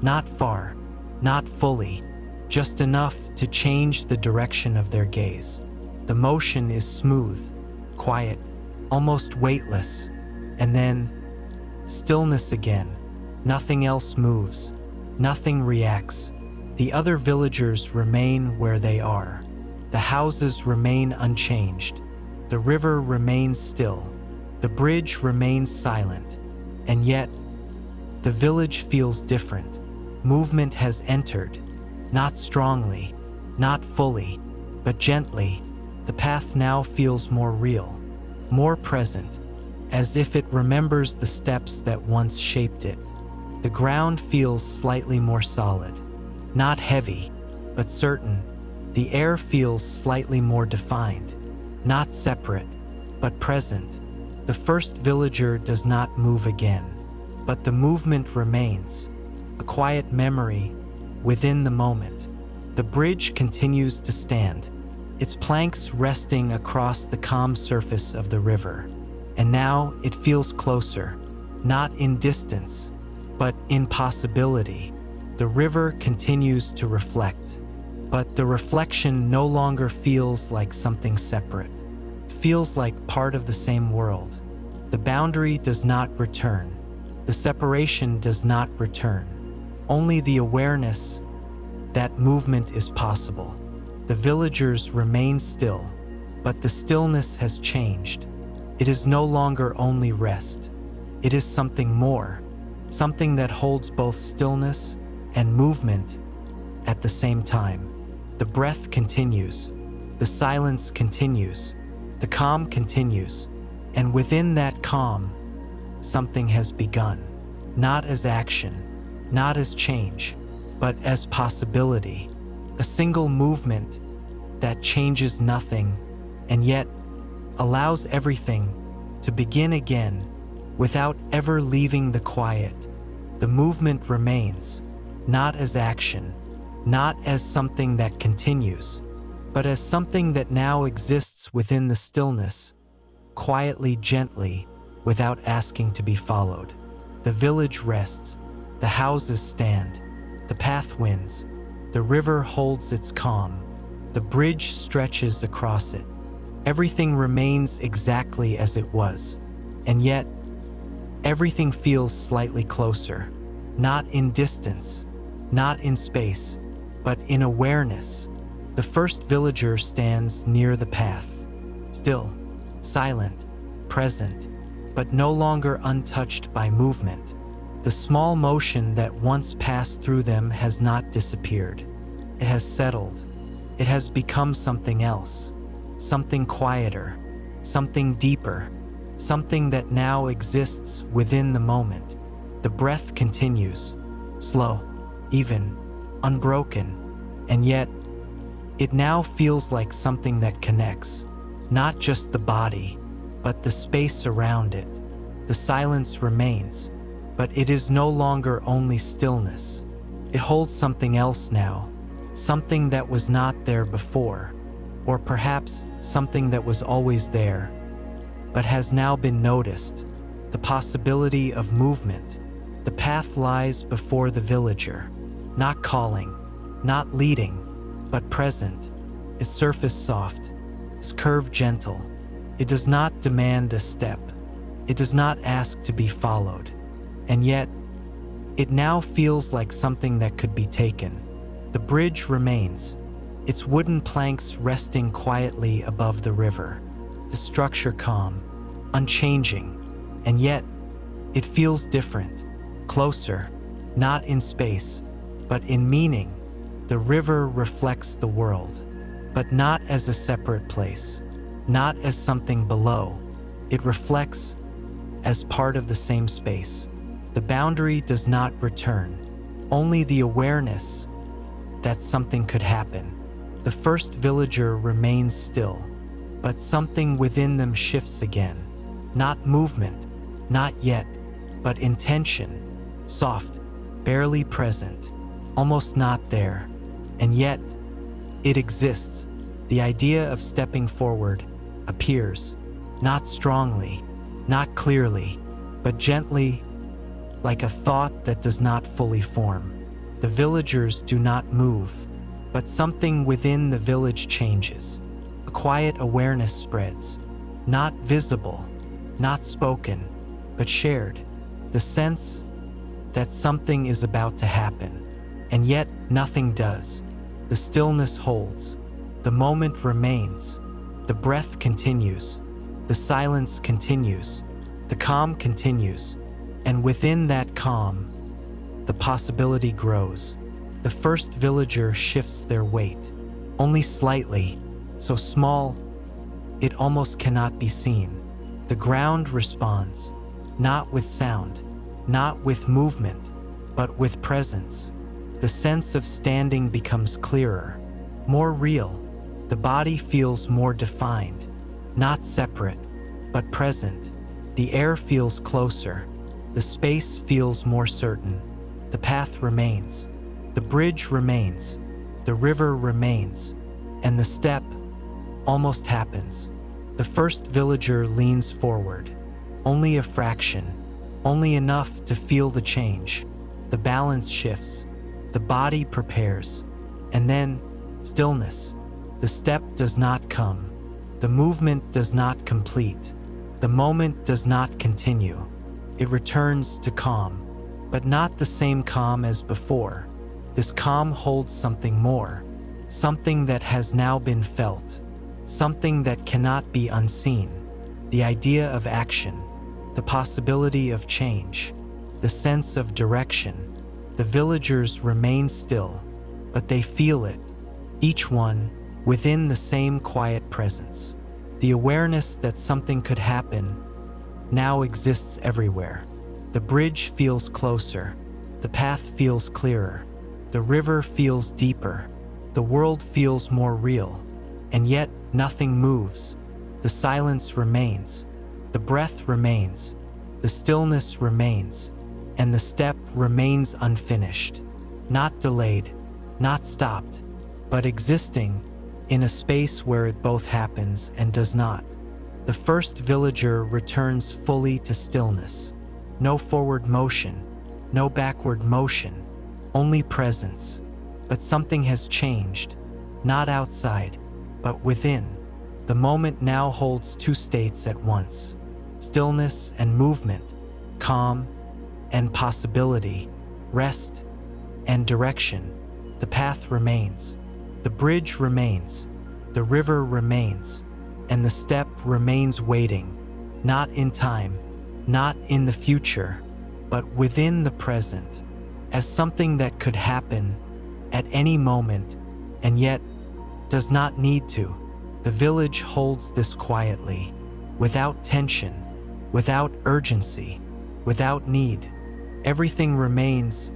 Not far, not fully, just enough to change the direction of their gaze. The motion is smooth, quiet, almost weightless, and then stillness again. Nothing else moves, nothing reacts. The other villagers remain where they are. The houses remain unchanged. The river remains still. The bridge remains silent. And yet, the village feels different. Movement has entered, not strongly, not fully, but gently. The path now feels more real, more present, as if it remembers the steps that once shaped it. The ground feels slightly more solid, not heavy, but certain. The air feels slightly more defined, not separate, but present. The first villager does not move again, but the movement remains, a quiet memory within the moment. The bridge continues to stand, its planks resting across the calm surface of the river. And now it feels closer, not in distance, but in possibility. The river continues to reflect, but the reflection no longer feels like something separate. It feels like part of the same world. The boundary does not return. The separation does not return. Only the awareness that movement is possible. The villagers remain still, but the stillness has changed. It is no longer only rest. It is something more, something that holds both stillness and movement at the same time. The breath continues, the silence continues, the calm continues, and within that calm, something has begun. Not as action, not as change, but as possibility. A single movement that changes nothing and yet allows everything to begin again without ever leaving the quiet. The movement remains, not as action, not as something that continues, but as something that now exists within the stillness, quietly, gently, without asking to be followed. The village rests, the houses stand, the path winds, the river holds its calm, the bridge stretches across it. Everything remains exactly as it was, and yet everything feels slightly closer, not in distance, not in space, but in awareness. The first villager stands near the path, still, silent, present, but no longer untouched by movement. The small motion that once passed through them has not disappeared. It has settled. It has become something else, something quieter, something deeper, something that now exists within the moment. The breath continues, slow, even, unbroken, and yet it now feels like something that connects, not just the body, but the space around it. The silence remains, but it is no longer only stillness. It holds something else now, something that was not there before, or perhaps something that was always there, but has now been noticed. The possibility of movement. The path lies before the villager, not calling, not leading, but present. Its surface soft, its curve gentle. It does not demand a step. It does not ask to be followed. And yet, it now feels like something that could be taken. The bridge remains, its wooden planks resting quietly above the river, the structure calm, unchanging, and yet it feels different, closer, not in space, but in meaning. The river reflects the world, but not as a separate place, not as something below. It reflects as part of the same space. The boundary does not return, only the awareness that something could happen. The first villager remains still, but something within them shifts again. Not movement, not yet, but intention, soft, barely present, almost not there. And yet, it exists. The idea of stepping forward appears, not strongly, not clearly, but gently, like a thought that does not fully form. The villagers do not move, but something within the village changes. A quiet awareness spreads, not visible, not spoken, but shared. The sense that something is about to happen, and yet nothing does. The stillness holds. The moment remains. The breath continues. The silence continues. The calm continues. And within that calm, the possibility grows. The first villager shifts their weight, only slightly, so small it almost cannot be seen. The ground responds, not with sound, not with movement, but with presence. The sense of standing becomes clearer, more real. The body feels more defined, not separate, but present. The air feels closer. The space feels more certain. The path remains. The bridge remains. The river remains. And the step almost happens. The first villager leans forward. Only a fraction. Only enough to feel the change. The balance shifts. The body prepares. And then, stillness. The step does not come. The movement does not complete. The moment does not continue. It returns to calm, but not the same calm as before. This calm holds something more, something that has now been felt, something that cannot be unseen. The idea of action, the possibility of change, the sense of direction. The villagers remain still, but they feel it, each one within the same quiet presence. The awareness that something could happen now exists everywhere. The bridge feels closer. The path feels clearer. The river feels deeper. The world feels more real. And yet nothing moves. The silence remains. The breath remains. The stillness remains. And the step remains unfinished. Not delayed, not stopped, but existing in a space where it both happens and does not. The first villager returns fully to stillness. No forward motion, no backward motion, only presence. But something has changed, not outside, but within. The moment now holds two states at once: stillness and movement, calm and possibility, rest and direction. The path remains, the bridge remains, the river remains, and the step remains waiting, not in time, not in the future, but within the present, as something that could happen at any moment, and yet does not need to. The village holds this quietly, without tension, without urgency, without need. Everything remains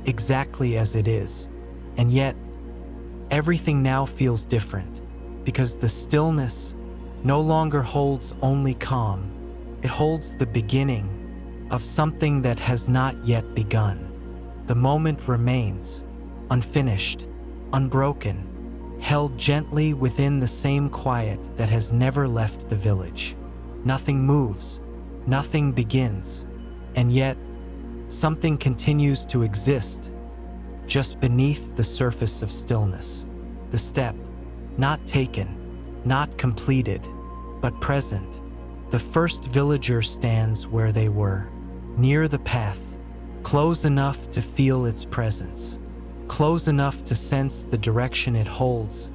exactly as it is, and yet everything now feels different, because the stillness no longer holds only calm. It holds the beginning of something that has not yet begun. The moment remains, unfinished, unbroken, held gently within the same quiet that has never left the village. Nothing moves, nothing begins, and yet something continues to exist just beneath the surface of stillness. The step, not taken, not completed, but present. The first villager stands where they were, near the path, close enough to feel its presence, close enough to sense the direction it holds,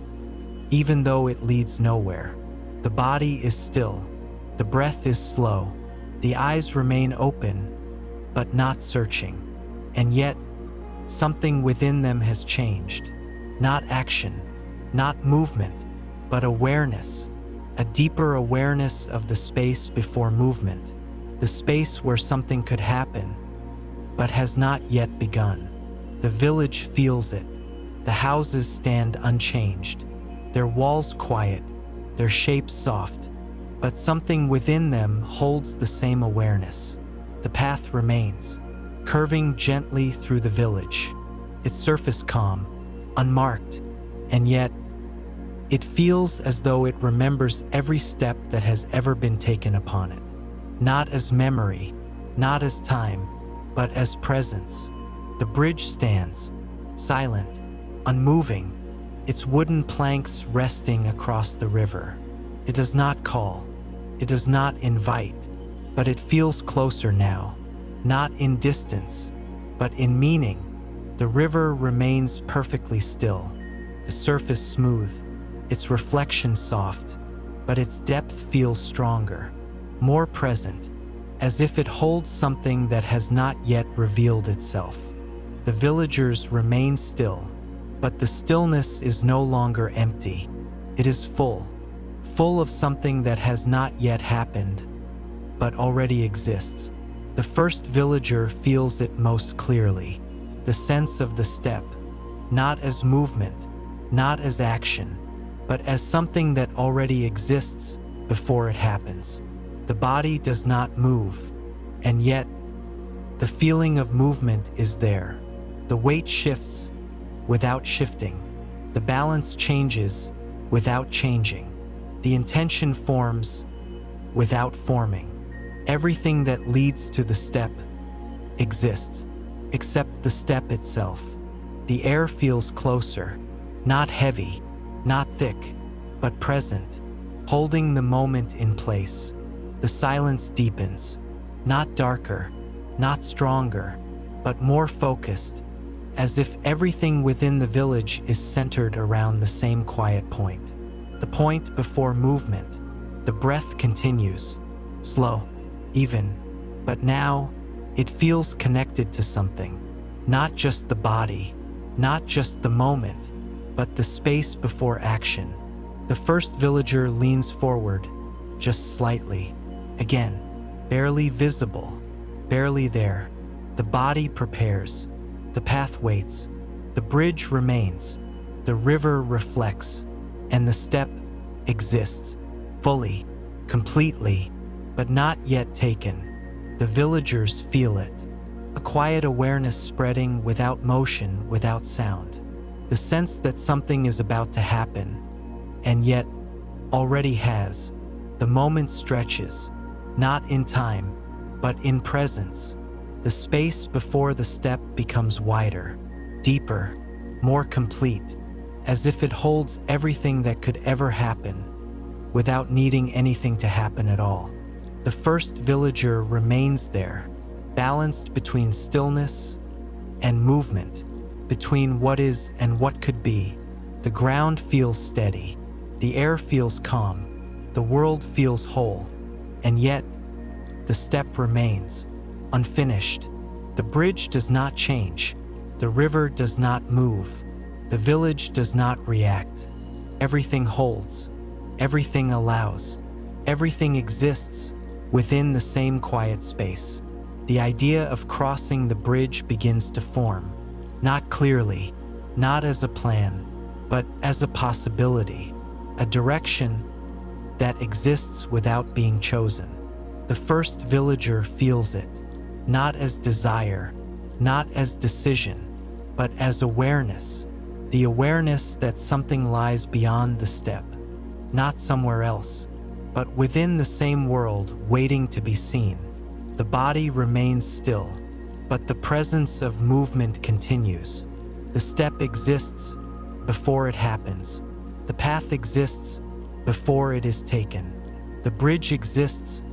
even though it leads nowhere. The body is still, the breath is slow, the eyes remain open, but not searching. And yet, something within them has changed. Not action, not movement, but awareness. A deeper awareness of the space before movement. The space where something could happen, but has not yet begun. The village feels it. The houses stand unchanged, their walls quiet, their shapes soft, but something within them holds the same awareness. The path remains, curving gently through the village, its surface calm, unmarked, and yet it feels as though it remembers every step that has ever been taken upon it. Not as memory, not as time, but as presence. The bridge stands, silent, unmoving, its wooden planks resting across the river. It does not call, it does not invite, but it feels closer now, not in distance, but in meaning. The river remains perfectly still, the surface smooth, its reflection soft, but its depth feels stronger, more present, as if it holds something that has not yet revealed itself. The villagers remain still, but the stillness is no longer empty. It is full of something that has not yet happened, but already exists. The first villager feels it most clearly, the sense of the step, not as movement, not as action, but as something that already exists before it happens. The body does not move, and yet the feeling of movement is there. The weight shifts without shifting. The balance changes without changing. The intention forms without forming. Everything that leads to the step exists, except the step itself. The air feels closer, not heavy, not thick, but present, holding the moment in place. The silence deepens, not darker, not stronger, but more focused, as if everything within the village is centered around the same quiet point. The point before movement. The breath continues, slow, even, but now it feels connected to something. Not just the body, not just the moment, but the space before action. The first villager leans forward, just slightly. Again, barely visible, barely there. The body prepares, the path waits, the bridge remains, the river reflects, and the step exists, fully, completely, but not yet taken. The villagers feel it, a quiet awareness spreading without motion, without sound. The sense that something is about to happen, and yet already has. The moment stretches, not in time, but in presence. The space before the step becomes wider, deeper, more complete, as if it holds everything that could ever happen, without needing anything to happen at all. The first villager remains there, balanced between stillness and movement, between what is and what could be. The ground feels steady, the air feels calm, the world feels whole, and yet the step remains, unfinished. The bridge does not change, the river does not move, the village does not react. Everything holds, everything allows, everything exists within the same quiet space. The idea of crossing the bridge begins to form, not clearly, not as a plan, but as a possibility, a direction that exists without being chosen. The first villager feels it, not as desire, not as decision, but as awareness. The awareness that something lies beyond the step, not somewhere else, but within the same world waiting to be seen. The body remains still, but the presence of movement continues. The step exists before it happens. The path exists before it is taken. The bridge exists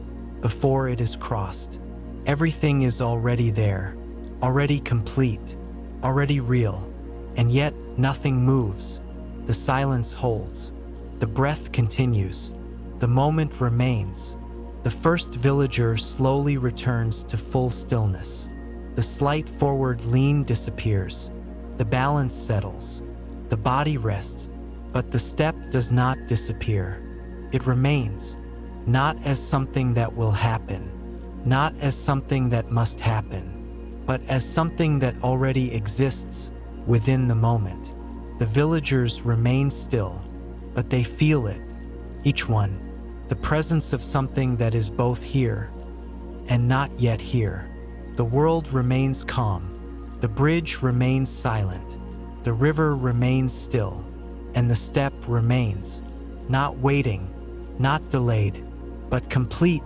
before it is crossed. Everything is already there, already complete, already real, and yet nothing moves. The silence holds. The breath continues. The moment remains. The first villager slowly returns to full stillness. The slight forward lean disappears. The balance settles. The body rests, but the step does not disappear. It remains, not as something that will happen, not as something that must happen, but as something that already exists within the moment. The villagers remain still, but they feel it, each one, the presence of something that is both here and not yet here. The world remains calm, the bridge remains silent, the river remains still, and the step remains, not waiting, not delayed, but complete,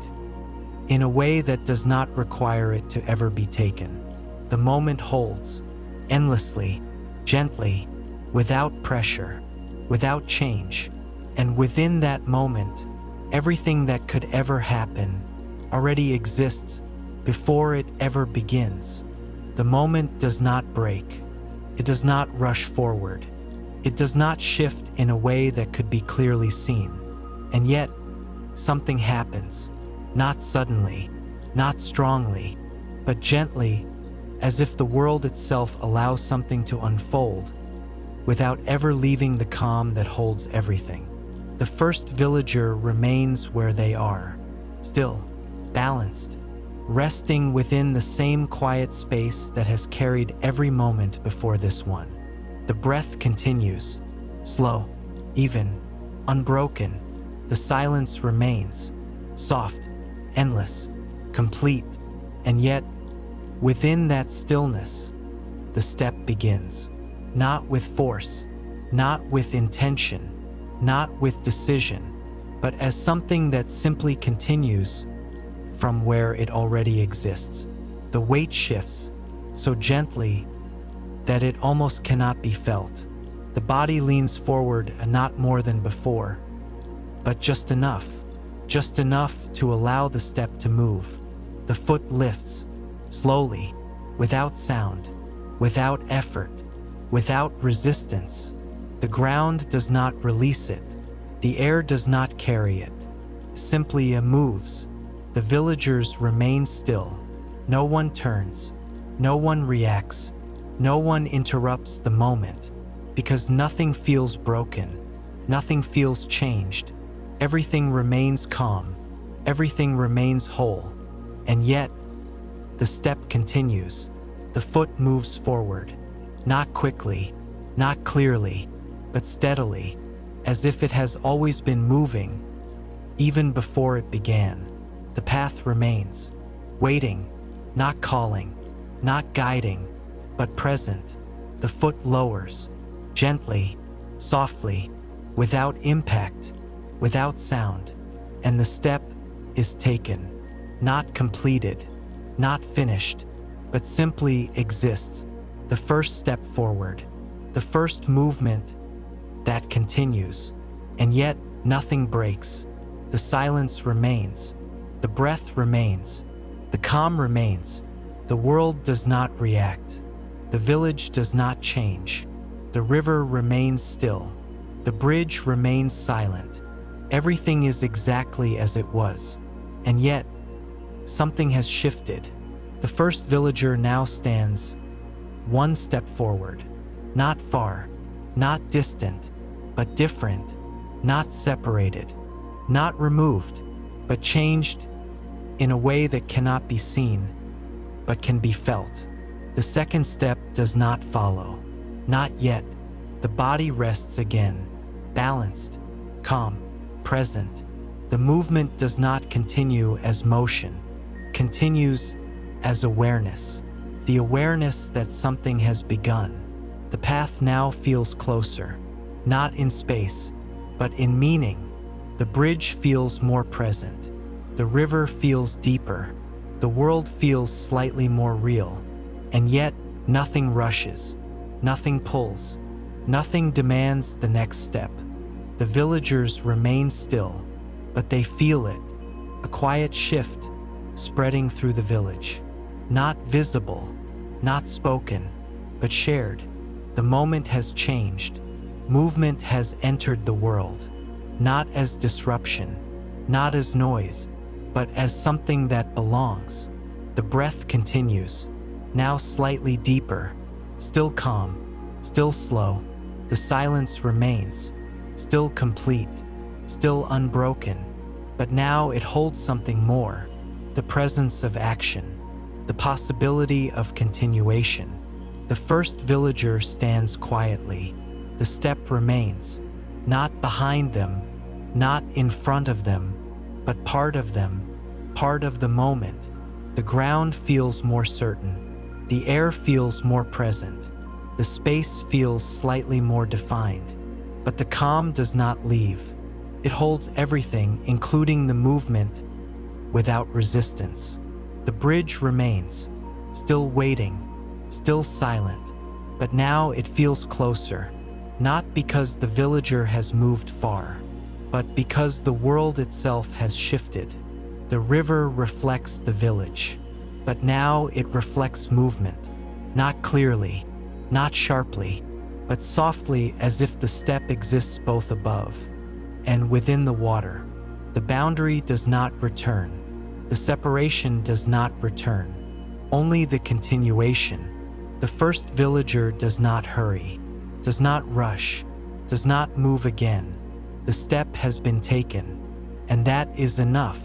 in a way that does not require it to ever be taken. The moment holds, endlessly, gently, without pressure, without change, and within that moment, everything that could ever happen already exists before it ever begins. The moment does not break. It does not rush forward. It does not shift in a way that could be clearly seen. And yet, something happens, not suddenly, not strongly, but gently, as if the world itself allows something to unfold without ever leaving the calm that holds everything. The first villager remains where they are, still, balanced, resting within the same quiet space that has carried every moment before this one. The breath continues, slow, even, unbroken. The silence remains, soft, endless, complete, and yet, within that stillness, the step begins. Not with force, not with intention, not with decision, but as something that simply continues from where it already exists. The weight shifts so gently that it almost cannot be felt. The body leans forward, not more than before, but just enough to allow the step to move. The foot lifts, slowly, without sound, without effort, without resistance. The ground does not release it. The air does not carry it. Simply it moves. The villagers remain still. No one turns. No one reacts. No one interrupts the moment, because nothing feels broken. Nothing feels changed. Everything remains calm. Everything remains whole. And yet, the step continues. The foot moves forward. Not quickly, not clearly, but steadily, as if it has always been moving, even before it began. The path remains, waiting, not calling, not guiding, but present. The foot lowers, gently, softly, without impact, without sound, and the step is taken, not completed, not finished, but simply exists. The first step forward, the first movement that continues, and yet nothing breaks. The silence remains, the breath remains, the calm remains. The world does not react. The village does not change. The river remains still. The bridge remains silent. Everything is exactly as it was. And yet, something has shifted. The first villager now stands one step forward, not far, not distant, but different, not separated, not removed, but changed in a way that cannot be seen, but can be felt. The second step does not follow, not yet. The body rests again, balanced, calm, present. The movement does not continue as motion, continues as awareness. The awareness that something has begun. The path now feels closer, not in space, but in meaning. The bridge feels more present. The river feels deeper. The world feels slightly more real. And yet, nothing rushes, nothing pulls, nothing demands the next step. The villagers remain still, but they feel it, a quiet shift spreading through the village. Not visible, not spoken, but shared. The moment has changed. Movement has entered the world, not as disruption, not as noise, but as something that belongs. The breath continues, now slightly deeper, still calm, still slow. The silence remains, still complete, still unbroken, but now it holds something more, the presence of action, the possibility of continuation. The first villager stands quietly. The step remains, not behind them, not in front of them, but part of them, part of the moment. The ground feels more certain. The air feels more present. The space feels slightly more defined. But the calm does not leave. It holds everything, including the movement, without resistance. The bridge remains, still waiting, still silent, but now it feels closer, not because the villager has moved far, but because the world itself has shifted. The river reflects the village, but now it reflects movement, not clearly, not sharply, but softly, as if the step exists both above and within the water. The boundary does not return. The separation does not return. Only the continuation. The first villager does not hurry, does not rush, does not move again. The step has been taken, and that is enough.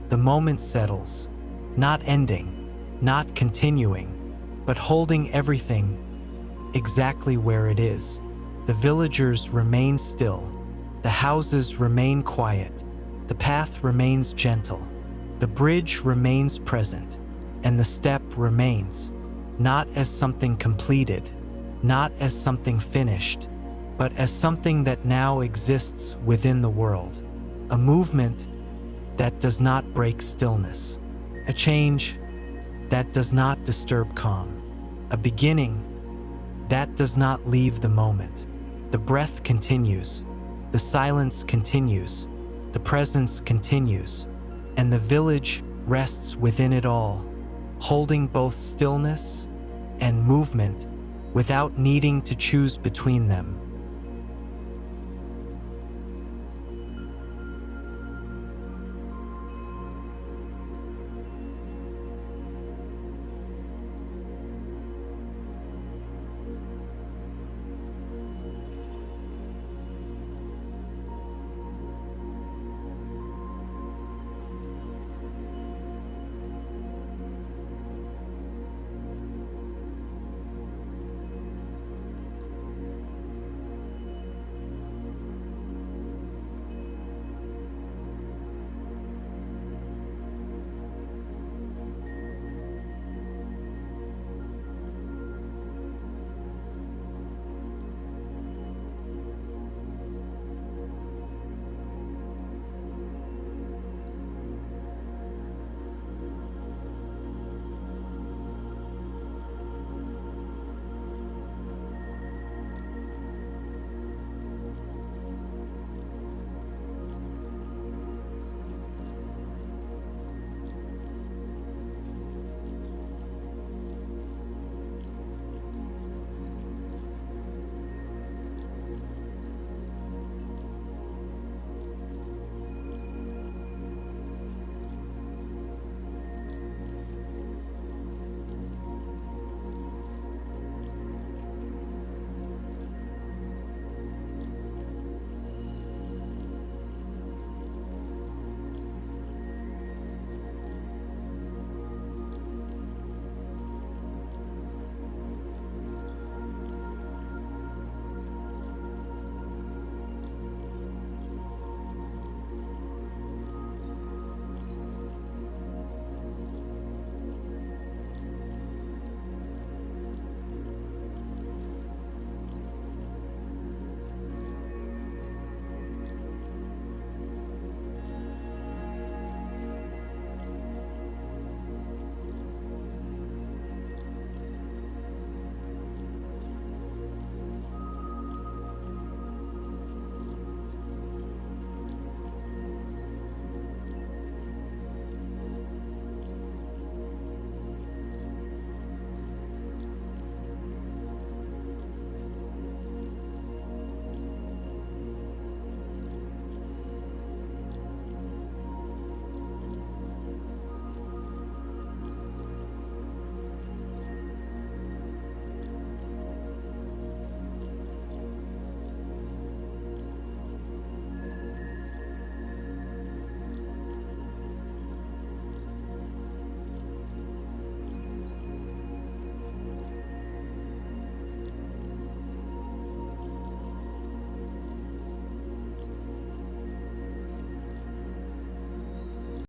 The moment settles, not ending, not continuing, but holding everything exactly where it is. The villagers remain still. The houses remain quiet. The path remains gentle. The bridge remains present. And the step remains, not as something completed, not as something finished, but as something that now exists within the world. A movement that does not break stillness. A change that does not disturb calm. A beginning that does not leave the moment. The breath continues. The silence continues. The presence continues. And the village rests within it all, holding both stillness and movement without needing to choose between them.